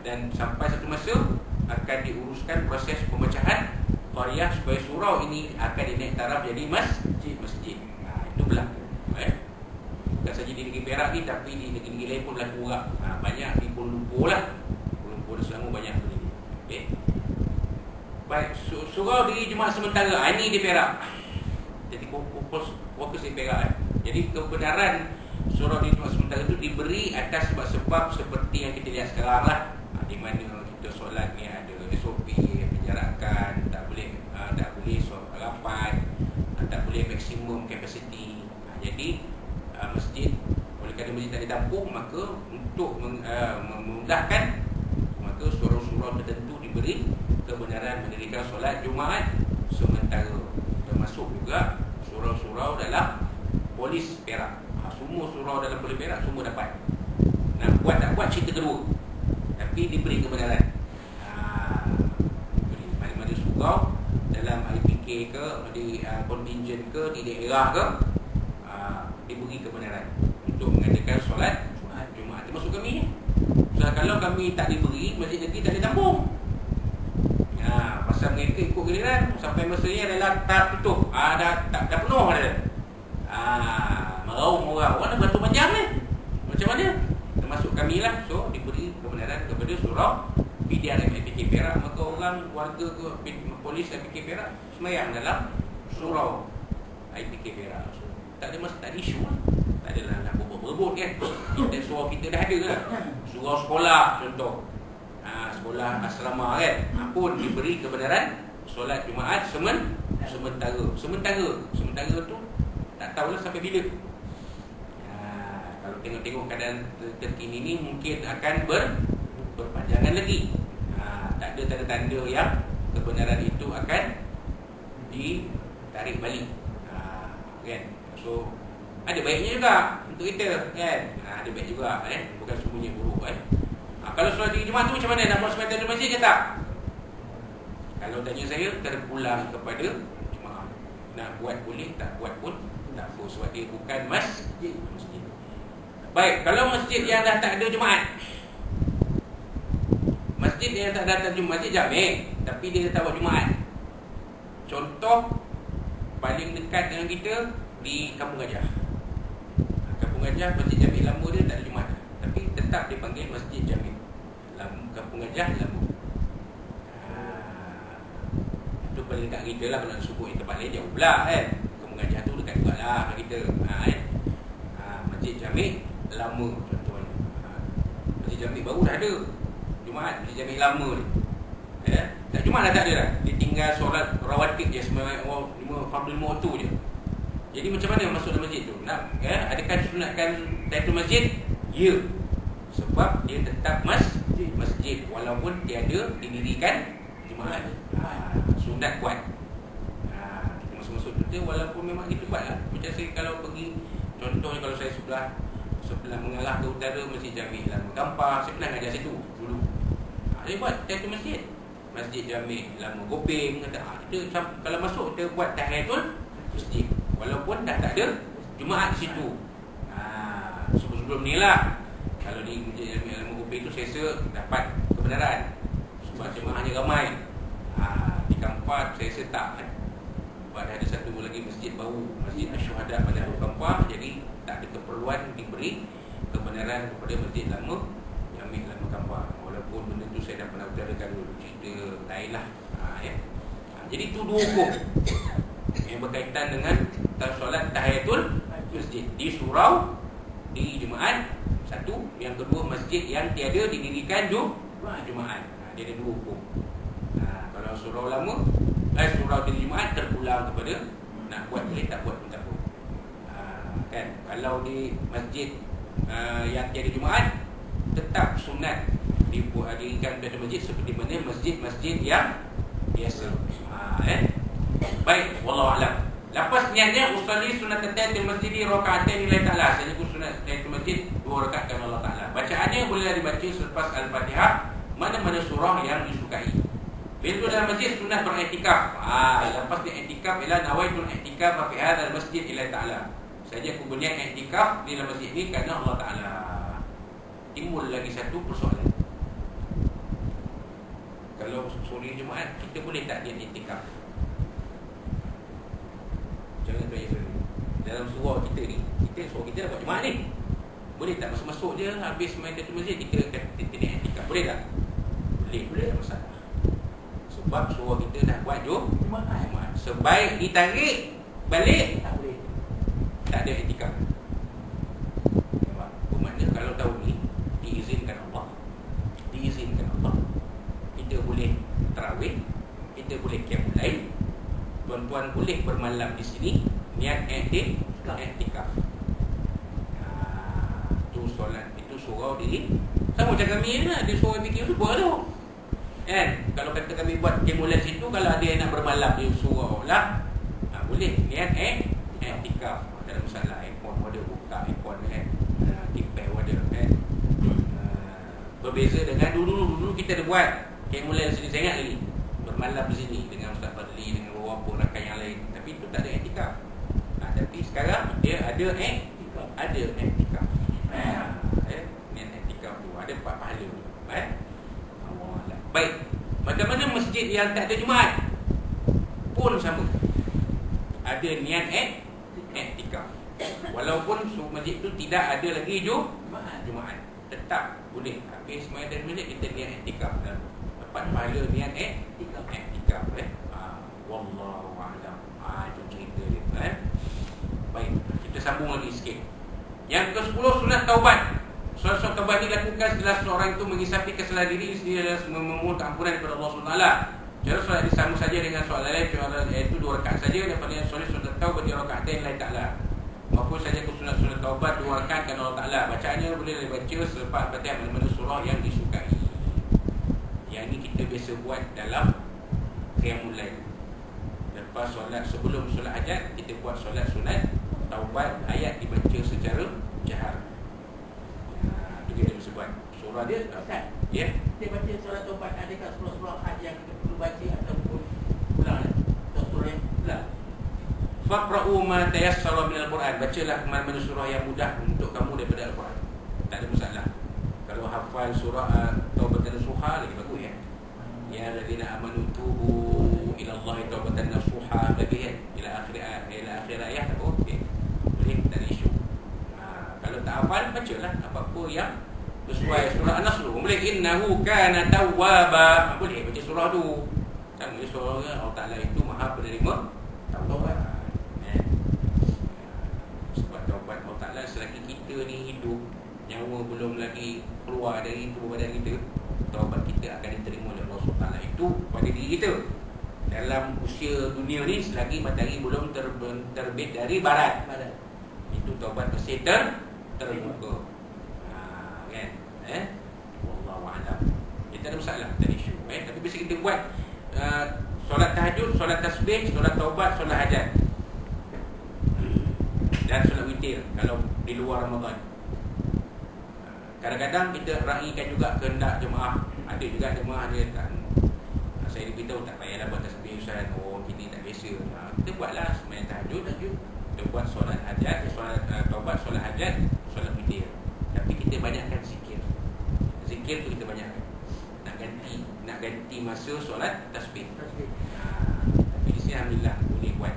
S1: Dan sampai satu masa akan diuruskan proses pemecahan qaryah supaya surau ini akan dinaik taraf jadi masjid. Itu berlaku. Bukan saja di negeri Perak ni, tapi di negeri-negeri lain pun berlaku juga. Banyak di Kuala Lumpur lah. Kuala Lumpur dan Selangor banyak ni. Okay. Baik, surau di jemaat sementara ini di Perak. Jadi fokus di Perak. Jadi kebenaran surau di jemaat sementara itu diberi atas sebab-sebab seperti yang kita lihat sekarang lah. Di mana kita solat ni ada SOP, penjarakan, tak boleh solat rapat, tak boleh maksimum kapasiti. Jadi masjid, oleh kerana masjid tak ditampung, maka untuk memudahkan, maka surau-surau tertentu diberi kebenaran mendirikan solat Jumaat sementara, termasuk juga surau-surau dalam polis Perak. Semua surau dalam polis Perak semua dapat. Nak buat tak buat cerita kedua, tapi diberi kebenaran. Mana-mana surau dalam IPK ke, di kontingen ke, di daerah ke, diberi kebenaran untuk mengadakan solat Jumaat. Termasuk kami ni. So, kalau kami tak diberi, masjid negeri tak ditampung. Pasal mereka ikut giliran sampai masanya adalah tak tutup. Dah penuh dah. Meraung orang nak beratur panjang ni. Macam mana? Termasuk kami lah. So diberi kebenaran kepada surau PDRM IPK Perak. Maka orang warga ke polis IPK Perak semayang dalam surau IPK Perak. So, tak ada isu lah. Tak adalah nak berebut kan. Kita surau kita dah ada lah. Surau sekolah contoh, sekolah asrama kan, pun diberi kebenaran solat Jumaat sementara. Sementara tu tak tahulah sampai bila. Kalau tengok-tengok keadaan terkini ni, mungkin akan berpanjangan lagi. Tak ada tanda-tanda yang kebenaran itu akan ditarik balik. Kan? So ada baiknya juga untuk kita kan. Ada baik juga bukan semuanya buruk kan. Kalau solat di Jumaat tu macam mana? Nak buat sembahyang di masjid ke tak? Kalau tanya saya, terpulang kepada jemaah. Nak buat boleh, tak buat pun tak apa, sebab dia bukan masjid. Baik, kalau masjid yang dah tak ada jemaat, masjid yang tak datang Jumaat, masjid jamek, tapi dia tak buat Jumaat. Contoh paling dekat dengan kita di Kampung Gajah. Kampung Gajah, masjid jamek lama dia tak ada Jumaat, tapi tetap dipanggil masjid jamek. Kampung Gajah lama. Itu paling dekat kita lah. Kalau nak sebut tempat lain jauh pula kan. Kampung Gajah tu dekat juga lah kita. Masjid jamek lama contohnya. Masjid jamek baru dah ada Jumaat. Masjid jamek lama ni tak Jumaat dah tak ada dah. Dia tinggal solat rawatib je, sembahyang 5 waktu je. Jadi macam mana masuk dalam masjid tu? Nak adakah disunatkan title masjid? Ya, sebab dia tetap masjid walaupun tiada didirikan Jumaat. Sunat kuat. Kita masuk-masuk tu walaupun memang kita buat lah. Macam saya kalau pergi, contohnya kalau saya sebelah mengarah ke utara, Masjid Jamek Lama Gampar, saya pernah ngajar situ dulu. Saya buat title masjid masjid Jami' Lama Gopeng kata, kita kalau masuk kita buat tahiyatul masjid walaupun dah tak ada Jumaat di situ. Sebelum ni lah, kalau di Masjid Jami' Lama Gopeng tu saya rasa dapat kebenaran sebab jemaahnya ramai. Di Kampar saya rasa tak kan. Sebab ada satu lagi masjid baru, Masjid Asy-Syuhada pada Kampar, jadi tak ada keperluan diberi kebenaran kepada Masjid Lama Jami' Lama Kampar. Walaupun benda tu saya dah pernah utarakan dulu, cerita lain lah. Jadi tu dua hukum yang berkaitan dengan solat tahiyatul masjid di surau, di Jumaat satu, yang kedua masjid yang tiada didirikan Jumaat. Dia ada dua hukum. Kalau surau lama, surau di Jumaat terpulang kepada nak buat boleh, tak buat pun tak apa. Kan, kalau di masjid yang tiada Jumaat tetap sunat didirikan pada masjid seperti mana masjid-masjid yang biasa. Baik, wallahu a'lam. Lepas niatnya usolli sunat tahiyatul masjid rakaatain lillahi ta'ala. Saya pun sunat tahiyatul masjid 2 rakaat kerana Allah Ta'ala. Bacaannya boleh dibaca selepas Al-Fatihah, mana-mana surah yang disukai. Bila tu dalam masjid sunat beriktikaf. Lepas dia iktikaf ialah nawaitul iktikaf fi hadzal masjid lillahi ta'ala. Saya aku berniat iktikaf di dalam masjid ini kerana Allah Ta'ala. Timbul lagi satu persoalan. Kalau sore Jumaat kita boleh tak niat iktikaf? Jangan tanya saya. Dalam surau kita ni, surau kita dah buat Jumaat ni. Boleh tak masuk-masuk je habis main tahiyatul masjid kita niat iktikaf? Boleh tak? Boleh, tak masalah. Sebab surau kita dah buat Jumaat. Sebaik ditarik balik tak boleh. Tak ada iktikaf. Bermakna kalau tahun ni diizinkan Allah, kita boleh tarawih, kita boleh qiyamul lail, tuan-tuan boleh bermalam di sini niat iktikaf. Tu solat, itu surau diri. Sama macam kami ni lah, di surau fikir tu buat tu. Kan? Kalau kata kami buat qiyamul lail situ, kalau ada yang nak bermalam di surau lah, boleh niat iktikaf. Tak ada masalah. Aircon ada, buka aircon kan. Tipeh ada kan. Berbeza dengan dulu kita ada buat qiyamul lail sini, saya ingat lagi. Bermalam di sini dengan Ustaz Fadli, dengan beberapa rakan yang lain. Tapi itu tak ada iktikaf. Tapi sekarang dia ada iktikaf. Niat iktikaf tu ada 4 pahala tu. Baik. Macam mana masjid yang tak ada Jumaat pun sama. Ada niat iktikaf. Walaupun masjid tu tidak ada lagi Jumaat, tetap boleh. Habis sembahyang dari masjid kita niat iktikaf dan dapat pahala niat iktikaf. Wallahu a'lam. Itu cerita dia. Baik, kita sambung lagi sikit. Yang ke-10 sunat taubat. Sunat taubat ini dilakukan setelah seorang itu mengisapi kesalahan diri sendiri dan memohon ampunan daripada Allah SWT. Cara solat ini sama saja dengan solat lain, iaitu 2 rakaat saja. Dan pada yang sunat taubat di rakaatain lillahi ta'ala. Maupun saja ke sunat taubat 2 rakaat kerana Allah Ta'ala. Bacaannya boleh dibaca selepas Fatihah mana-mana surah yang disukai. Yang ini kita biasa buat dalam qiyamul lail. Lepas solat, sebelum solat hajat, kita buat solat sunat taubat, ayat dibaca secara jahar. Itu kita mesti buat. Surah dia Ustaz. Ya.
S2: Kita baca solat taubat, adakah surah-surah hajat yang kita perlu baca ataupun ulang surah yang ulang?
S1: Faqra'u ma tayassara minal Quran. Bacalah mana-mana surah yang mudah untuk kamu daripada Al-Quran. Tak ada masalah. Kalau hafal surah Taubatan Nasuha lagi bagus ya. Ya allazina amanu tubu ila Allahi taubatan nasuha lagi kan. Ila akhir ayat tak okey. Boleh, tak ada isu. Kalau tak hafal bacalah apa-apa yang sesuai surah An-Nasr. Boleh innahu kana tawwaba. Boleh baca surah tu. Sama surah Allah Taala itu Maha penerima taubat. Taubat Allah Ta'ala selagi kita ni hidup, nyawa belum lagi keluar dari tubuh badan kita, taubat kita akan diterima oleh Allah SWT. Itu pada diri kita. Dalam usia dunia ni, selagi matahari belum terbit dari barat, itu taubat masih terbuka. Kan? Wallahu'alam. Kita ada masalah, tak ada isu. Tapi biasa kita buat solat tahajud, solat tasbih, solat taubat, solat hajat dan solat witir kalau di luar Ramadan. Kadang-kadang kita raikan juga kehendak jemaah. Ada juga jemaah dia tak. saya beritahu tak payahlah buat tasbih Ustaz. Oh, kita tak biasa. Kita buatlah sembahyang tahajud. Kita buat solat hajat, taubat, solat hajat, solat witir. Tapi kita banyakkan zikir. Zikir tu kita banyakkan. Nak ganti masa solat tasbih. Tapi di sini alhamdulillah boleh buat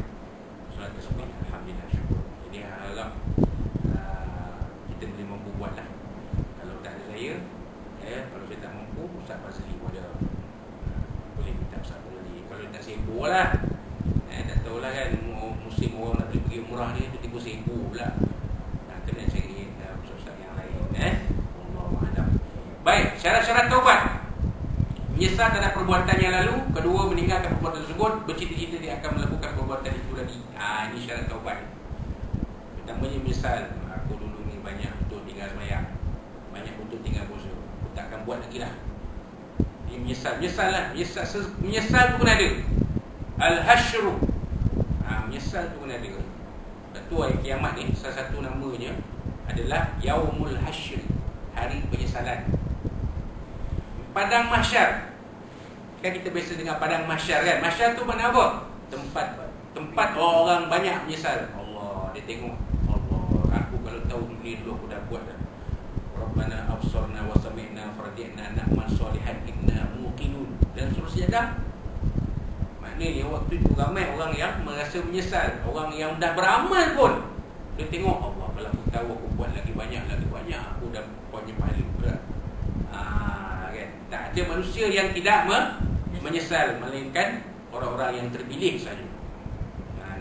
S1: solat tasbih. Alhamdulillah, syukur. Jadi harap kita boleh mampu buatlah. Kalau tak ada saya, kalau saya tak mampu, Ustaz Fazli pun ada. Boleh minta Ustaz Fazli. Kalau tak sibuk lah, tak tahulah kan, musim orang nak pergi umrah ni tiba-tiba sibuk pula. Kena cari Ustaz yang lain. Allahu'alam. Baik, syarat-syarat taubat: menyesal terhadap perbuatan yang lalu. Kedua, meninggalkan perbuatan tersebut. Bercita-cita dia akan melakukan perbuatan itu lagi. Ini syarat taubat. Pertamanya menyesal, aku dulu ni banyak betul tinggal sembahyang, banyak betul tinggal puasa, aku takkan buat lagi lah. Dia menyesal lah. Menyesal tu kena ada. Al-Hashru. Menyesal tu kena ada. Satu hari kiamat ni, salah satu namanya adalah Yaumul Hashr, hari penyesalan. Padang mahsyar. Kan kita biasa dengar padang mahsyar kan. Mahsyar tu mana apa? Tempat orang banyak menyesal. Allah, dia tengok, Allah, aku kalau tahu dulu aku dah buat dah. Rabbana absarna wa sami'na farji'na na'mal salihan inna muqinun. Dan seterusnya dah. Maknanya waktu itu ramai orang yang merasa menyesal. Orang yang dah beramal pun dia tengok, Allah, kalau aku tahu aku buat lagi banyak, aku dah punya pahala pula. Kan? Tak ada manusia yang tidak menyesal, melainkan orang-orang yang terpilih saja.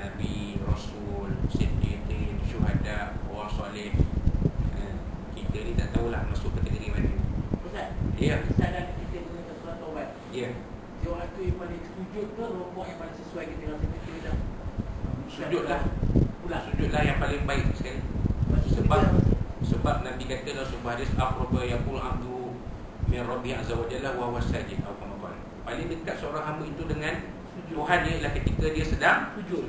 S1: Nabi, Rasul, Siddiqin, Syuhada, orang soleh. Kita ni tak tahulah masuk kategori mana.
S2: Ustaz,
S1: ya.
S2: Kesadan kita guna solat taubat.
S1: Ya.
S2: Orang tu yang paling sujud ke rukuk yang paling sesuai kita rasa kita dah.
S1: Sujudlah. Sujudlah yang paling baik sekali. Sebab Nabi kata dalam sebuah hadis, aqraba yaqul abdu min rabbi azza wa jalla wa huwa sajid atau kama qala. Paling dekat seorang hamba itu dengan Tuhan dia ialah ketika dia sedang sujud.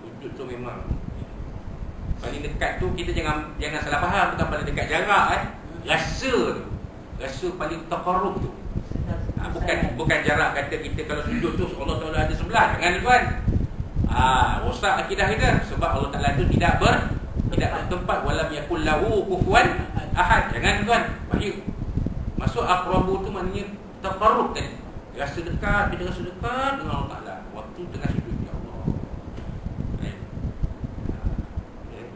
S1: Sujud tu memang paling dekat tu. Kita jangan salah faham, bukan paling dekat jarak rasa paling taqarrub tu. Bukan jarak kata kita kalau sujud tu Allah Taala ada sebelah. Jangan tuan. Rosak akidah kita. Sebab Allah Taala tu tidak bertempat, walam yakul lahu kufuwan ahad. Jangan tuan. Bahaya. Masuk aqrabu tu maknanya taqarrub tadi. Rasa dekat, kita rasa dekat dengan Allah Taala waktu tengah sujud. Ya Allah.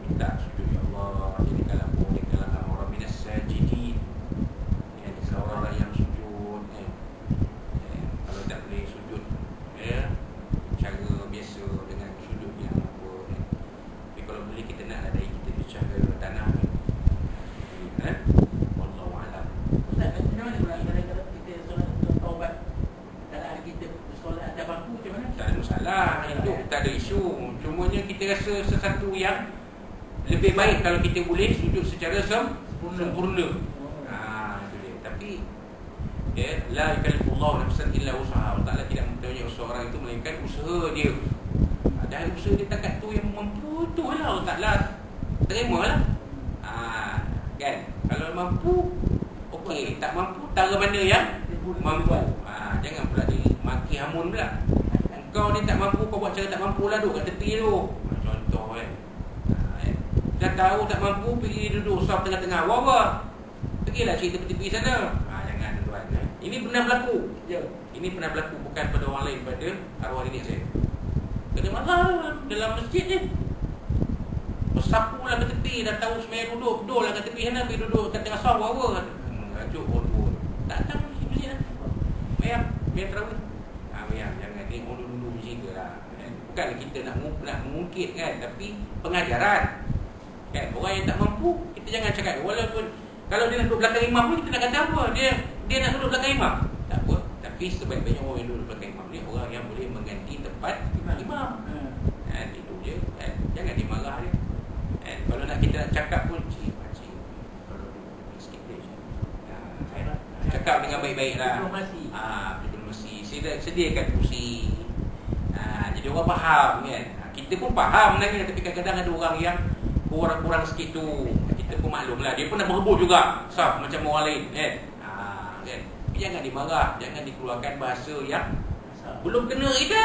S1: Minta sujud, ya Allah. Jadi kalau orang minas sajidin. Orang yang sujud. Kalau tak boleh sujud cara biasa dengan sujud yang apa. Tapi kalau boleh kita nak dari kita bicara tanah ni. Wallahualam.
S2: Ustaz, macam mana kalau kita solat taubat dalam kita solat ada bangku macam mana?
S1: Tak ada masalah, itu tak ada isu. Cumanya kita rasa sesuatu yang lebih baik kalau kita boleh sujud secara sempurna. Itu dia. Tapi la yukallifullahu nafsan illa wus'aha. Allah Taala tidak mempunyai usaha orang itu melainkan usaha dia. Dan usaha dia takat tu yang mampu tu lah Allah Taala terimalah. Kan? Kalau mampu okey, tak mampu tara mana yang mampu. Jangan pula dimaki hamun pula. Engkau ni tak mampu, kau buat cara tak mampu lah, duduk kat tepi tu. Contoh kan. Dah tahu tak mampu, pergi duduk saf tengah-tengah. Wah. Pergilah cari tepi-tepi sana. Jangan tuan. Ini pernah berlaku. Ini pernah berlaku bukan pada orang lain, pada arwah nenek saya. Kena marah dalam masjid ni. Bersapulah ke tepi, dah tahu semayang duduklah ke tepi sana, pergi duduk kat tengah saf apa. Rajuk orang. Tak tahu masjid lah. Biar terawih. Jangan tengok dulu macam lah. Bukan kita nak mengungkit kan, tapi pengajaran. Kan, orang yang tak mampu, kita jangan cakap. Walaupun kalau dia nak duduk belakang imam pun, kita nak kata apa? Dia nak duduk belakang imam. Tak apa. Tapi sebaik-baiknya orang yang duduk belakang imam ni orang yang boleh mengganti tempat imam. Itu je. Jangan dimarah dia. Kalau nak kita nak cakap pun, pakcik, kalau duduk sikit dia. Cakap dengan baik-baik lah. Diplomasi. Sediakan kursi. Jadi orang faham kan. Kita pun faham sebenarnya, tapi kadang-kadang ada orang yang kurang sikit tu. Kita pun maklum lah. Dia pun nak berebut juga saf macam orang lain kan. Kan? jangan dimarah, jangan dikeluarkan bahasa yang
S2: Asal.
S1: belum kena kita.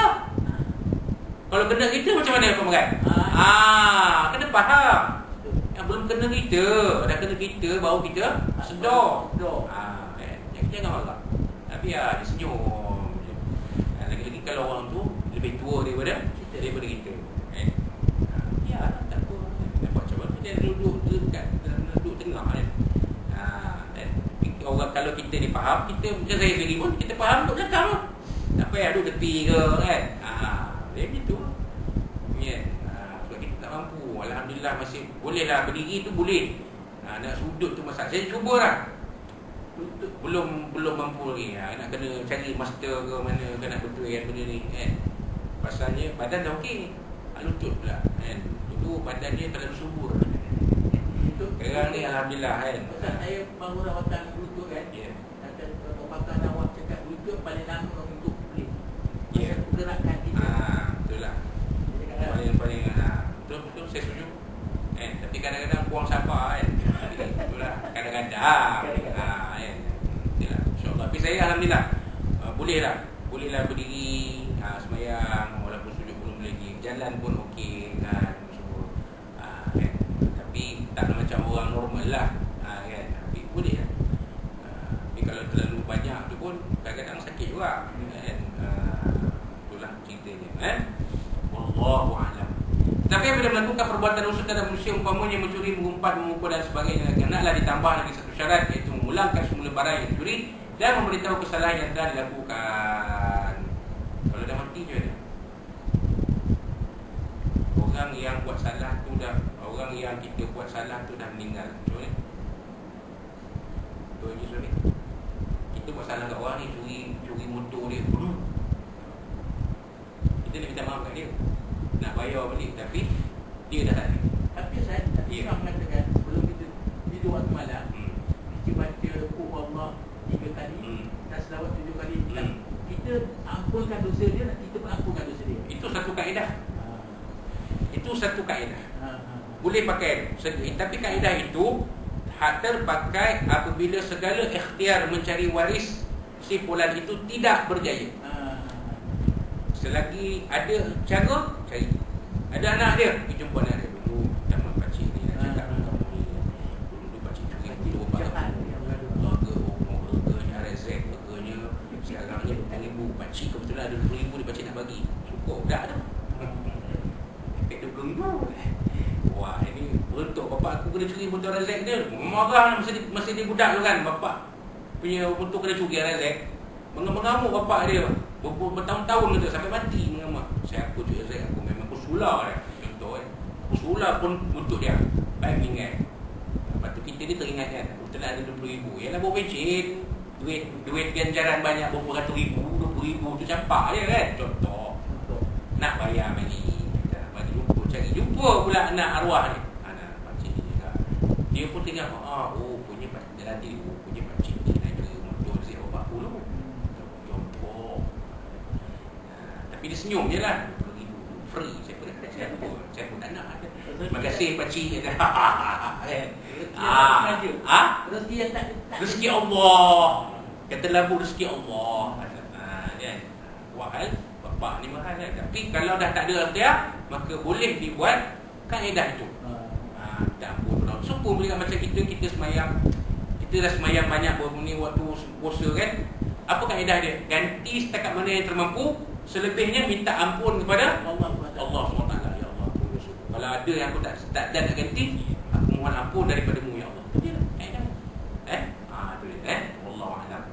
S1: Kalau kena kita macam mana kau makan? Kena faham.
S2: Betul.
S1: Yang belum kena kita, dah kena kita baru kita sedar.
S2: Sedar.
S1: Jangan marah. Tapi dia senyum. Lagi-lagi kalau orang tu lebih tua daripada kita. Tak apa. Nampak macam mana dia duduk dekat, duduk tengah kan. Dan orang kalau kita ni faham, kita macam saya sendiri pun kita faham duduk belakang lah. Tak payah duduk tepi ke kan. Dia gitu. Ya. Sebab kita tak mampu. Alhamdulillah masih bolehlah berdiri tu boleh. Nak sudut tu masalah. Saya cubalah. Belum mampu lagi. Nak kena cari master ke mana ke nak betulkan benda ni kan. Pasalnya badan dah okey. Lutut pula kan. Dulu badan dia terlalu subur. Sekarang ni alhamdulillah kan.
S2: Pasal saya baru rawatan lutut kan.
S1: Ya.
S2: Kalau pakar awak cakap lutut paling lama untuk beli.
S1: Ya.
S2: Gerakan kita.
S1: Betul lah. Paling betul saya setuju. Tapi kadang-kadang buang sabar kan. Betul lah. Kadang-kadang kan. Itulah. InsyaAllah. Tapi saya alhamdulillah bolehlah berdiri semayang walaupun sujud belum lagi. Jalan pun okey kan. Kan. Tapi tak macam orang normal lah. Kan. Tapi boleh lah. Tapi kalau terlalu banyak tu pun kadang-kadang sakit juga. Kan. Itulah ceritanya kan. Wallahu a'lam. Tapi apabila melakukan perbuatan dosa terhadap manusia umpamanya mencuri, mengumpat, memukul dan sebagainya, hendaklah ditambah lagi satu syarat, iaitu memulangkan semula barang yang dicuri dan memberitahu kesalahan yang telah dilakukan. Kalau dah mati je ada. Orang yang buat salah tu dah, orang yang kita buat salah tu dah meninggal. Macam ni. Betul je sorry. Kita buat salah kat orang ni, curi motor dia dulu. Kita nak minta maaf kat dia, nak bayar balik, tapi dia dah tak ada.
S2: Tapi saya pernah mengatakan sebelum kita tidur waktu malam, kita baca Allah 3 kali dan selawat 7 kali. Kita ampunkan dosa dia, kita pun ampunkan dosa dia.
S1: Itu satu kaedah. Itu satu kaedah. Boleh pakai. Tapi kaedah itu terpakai apabila segala ikhtiar mencari waris si fulan itu tidak berjaya. Selagi ada cara, cari. Ada anak dia, pergi jumpa anak dia dulu. Jangan pakcik ni nak cakap dengan kamu ni. Dulu pakcik curi motor barang. Harganya RZ, harganya sekarang ni RM10,000. Pakcik kebetulan ada RM20,000 dia pakcik nak bagi. Cukup dah tu. Efek dia berenggu. Wah, ini berontok bapak aku kena curi motor RZ dia. Marah masa dia budak tu kan. Bapak punya motor kena curi RZ. Mengamuk bapak dia bertahun-tahun kata sampai mati mengamak. Saya aku curi RZ, aku memang aku sular dia. Contoh aku sular pun untuk dia. Baik mengingat. Lepas tu kita ni teringat kan, betul ada RM20,000. Yalah bawa pencet. Duit ganjaran banyak berapa ratus ribu, RM20,000 tu campak je kan. Contoh. Nak bayar bagi. Bagi jumpa, cari jumpa pula anak arwah ni. Anak pakcik ni juga. Dia pun tengok, punya pakcik nanti, punya pakcik ni nak curi motor siap bapak aku dulu. Contoh. Tapi dia senyum je lah. RM20,000 free. Saya pun tak nak. Terima kasih pakcik.
S2: Rezeki yang tak
S1: rezeki Allah. Kata labu rezeki Allah. Wahal bapak ni mahal kan. Tapi kalau dah tak ada ikhtiar, maka boleh dibuat kaedah itu. Tak ampun pula. Sempurna juga macam kita semayang. Kita dah semayang banyak bermuni waktu puasa kan. Apa kaedah dia? Ganti setakat mana yang termampu. Selebihnya minta ampun kepada Allah SWT. Ya Allah, ampun dosa. Kalau ada yang aku tak nak ganti, aku mohon ampun daripada-Mu ya Allah. Itu dia lah kaedah. Itu dia. Wallahu a'lam.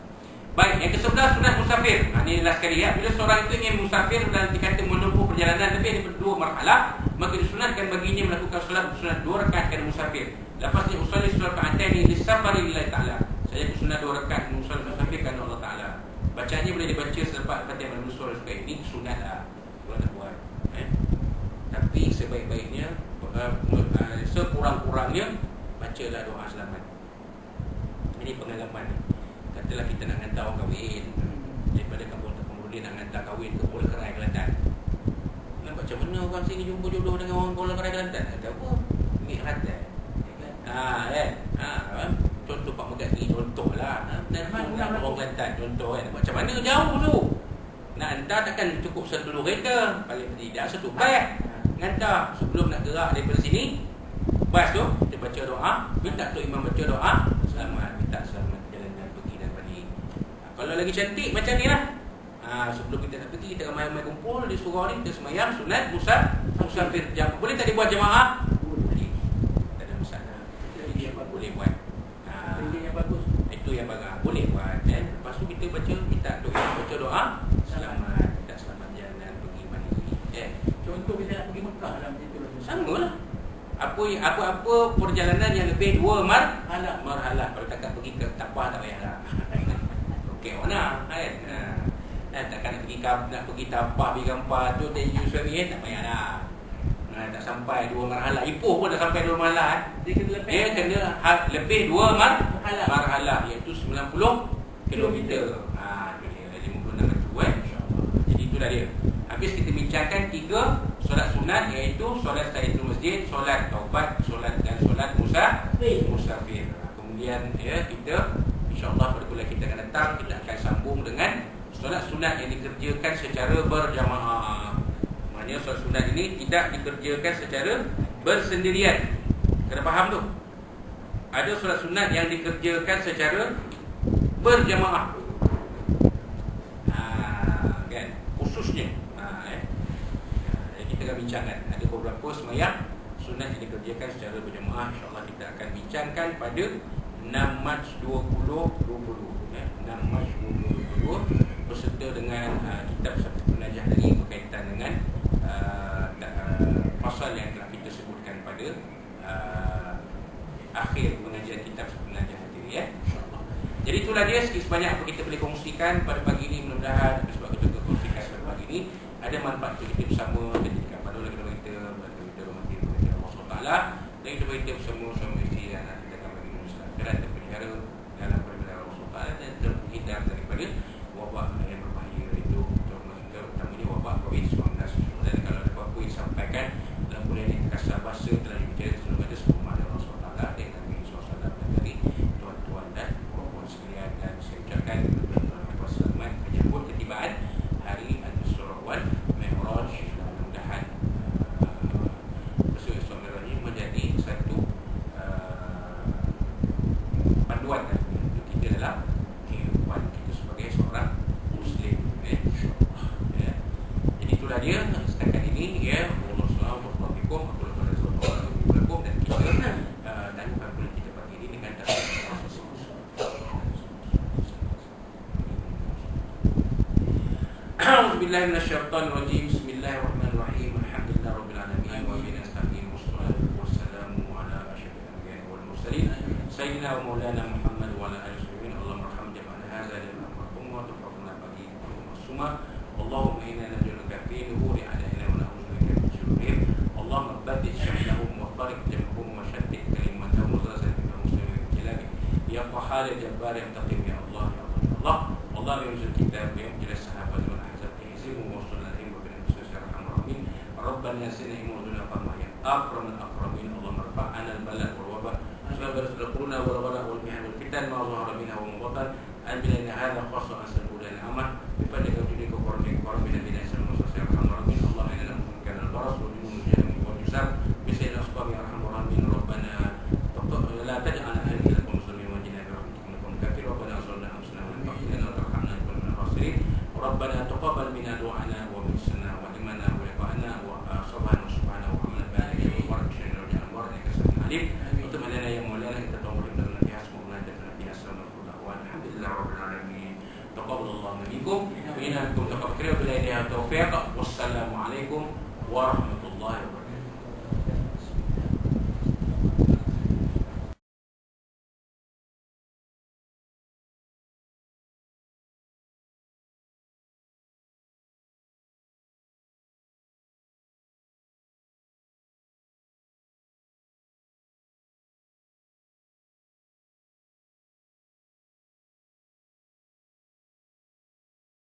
S1: Baik, yang ke-11 sunat musafir. Ini last sekali ya. Bila seorang itu ingin musafir dan dikata menempuh perjalanan lebih daripada 2 marhalah, maka disunatkan baginya melakukan solat sunat 2 rakaat kerana musafir. Lepasnya usolli solat rakaataini lisafari lillahi ta'ala. Saya sunat 2 rakaat usolli musafir kerana Allah Ta'ala. Bacaannya boleh dibaca selepas Fatihah dan surah supaya ini sunat lah. Kalau nak buat. Tapi sebaik-baiknya, sekurang-kurangnya, bacalah doa selamat. Ini pengalaman. Katalah kita nak hantar orang kahwin daripada kampung Kemudian nak hantar kahwin ke Pulau Kerai, Kelantan. Nampak macam mana orang sini jumpa jodoh dengan orang Pulau Kerai, Kelantan? Kata apa? Mikhratan. Contoh Pak Megat ni contoh lah. Dan orang Kelantan contoh kan. Macam mana jauh tu? Nak hantar takkan cukup satu kereta, paling tidak satu bas. Hantar sebelum nak gerak daripada sini. Bas tu kita baca doa, minta tu imam baca doa, selamat, minta selamat jalan dan pergi dan balik. Kalau lagi cantik macam ni lah. Sebelum kita nak pergi, kita ramai-ramai kumpul di surau ni, kita semayang sunat musafir jam. Boleh tak dibuat jemaah? Boleh. Tak ada masalah. Jadi boleh buat. Itu yang bagus. Boleh buat. Lepas tu kita baca, minta tu baca doa, selamat, minta selamat jalan pergi balik.
S2: Contoh kita nak pergi Mekah lah macam tu.
S1: Sama lah. Apa-apa perjalanan yang lebih 2 marhalah. Kalau takkan pergi ke Tapah tak payahlah. Okey mana kan? Takkan nak pergi Tapah Bigampa tu dari Yusuf tak payahlah. Tak sampai 2 marhalah. Ipoh pun dah sampai 2 marhalah. Dia kena lebih 2 marhalah iaitu 90 km. Itu dia 56 meter Jadi itulah dia. Habis kita bincangkan 3 solat sunat iaitu solat tahiyatul masjid, solat taubat, solat musafir. Kemudian kita insya-Allah pada bulan kita akan datang kita akan sambung dengan solat sunat yang dikerjakan secara berjamaah. Maknanya solat sunat ini tidak dikerjakan secara bersendirian. Kena faham tu. Ada solat sunat yang dikerjakan secara berjamaah. Kan khususnya kita akan bincangkan ada beberapa sembahyang sunat yang dikerjakan secara berjamaah. InsyaAllah kita akan bincangkan pada 6 Mac 2020 6 Mac 2020 berserta dengan kitab Sabtu Penajah tadi berkaitan dengan pasal yang telah kita sebutkan pada akhir pengajian kitab Sabtu Penajah tadi InsyaAllah. Jadi itulah dia sebanyak apa kita boleh kongsikan pada pagi ini. Mudah-mudahan sebab kita kongsikan pada pagi ini ada manfaat untuk kita bersama ketika pada kita berhormati Allah SWT dan kita berhormati bersama-sama isteri dan anak kita akan bagi manusia dan terpelihara dalam perintah Allah SWT dan terhindar daripada wabak yang berbahaya itu utamanya wabak COVID-19. Dan kalau ada apa-apa yang disampaikan dalam kuliah ini kasar bahasa telah dibicara sebelum ada sebelum ada Allah SWT dan Nabi SAW dan dari tuan-tuan dan puan-puan sekalian. Dan saya ucapkan kepada selamat menyambut ketibaan hari Al-Isra wal Mi'raj. Mudah-mudahan Rasul Isra Mi'raj ini menjadi satu panduan untuk kita dalam kehidupan kita sebagai seorang Muslim. Jadi itulah dia setakat ini Wassalamualaikum warahmatullahi wabarakatuh. Dan kita tangguhkan bulan kita pagi ini dengan A'udzubillahi minasyaitonir rajim. Bismillahirrahmanirrahim. Alhamdulillahirabbil alamin wa bihi nasta'in wassalatu wassalamu ala asyrafil anbiya'i wal mursalin sayyidina wa maulana Muhammad wa ala alihi wasallam. Allahumma arham jama'ana hadza lil amrakum wa tafaqna bagi masuma. Allahumma inna naj'aluka fi nuhuri a'da'ina wa na'udzubika min shururihim. Allahumma baddil shamlahum wa tariq jam'ahum wa shaddid kalimatahum wa zalzal muslimin kilabi ya qahhar ya jabbar ya taqim ya Allah ya Allah. Allah yunzil kitab ya mujlis sahabat wal ahzab ihzimu wa sallallahu wa bin arhamar rahimin. Rabbana yassir umurana qamaya akramul akramin. Allahumma rfa'na al-bala wal waba sabar quluna wal ghala wal mihan wal fitan ma zahara minha wa ma batan. Anbilana hadha khassa asal bulan amal bifadli wajhika wa min bina sallallahu alaihi wasallam. Allah inna mumkin al-baras wa min jami wa jusab bisayyid asbab ya arhamar rahimin. Rabbana la taj'al ahadana muslimin wa jinna bi rahmatika minkum kafir. Rabbana sallallahu alaihi wasallam Rabbana taqabbal minna du'ana wa minsana wa imana wa liqa'ana wa subhanahu wa amana barik wa barakshana wa ja'al barakah alim. Untuk malana yang maulana kita tawar dan nasihat semoga dan biasa wa alhamdulillah rabbil alamin. Taqabbalallahu minkum wa innakum taqabbal bila taufiq. Wassalamu alaikum warahmatullahi wabarakatuh.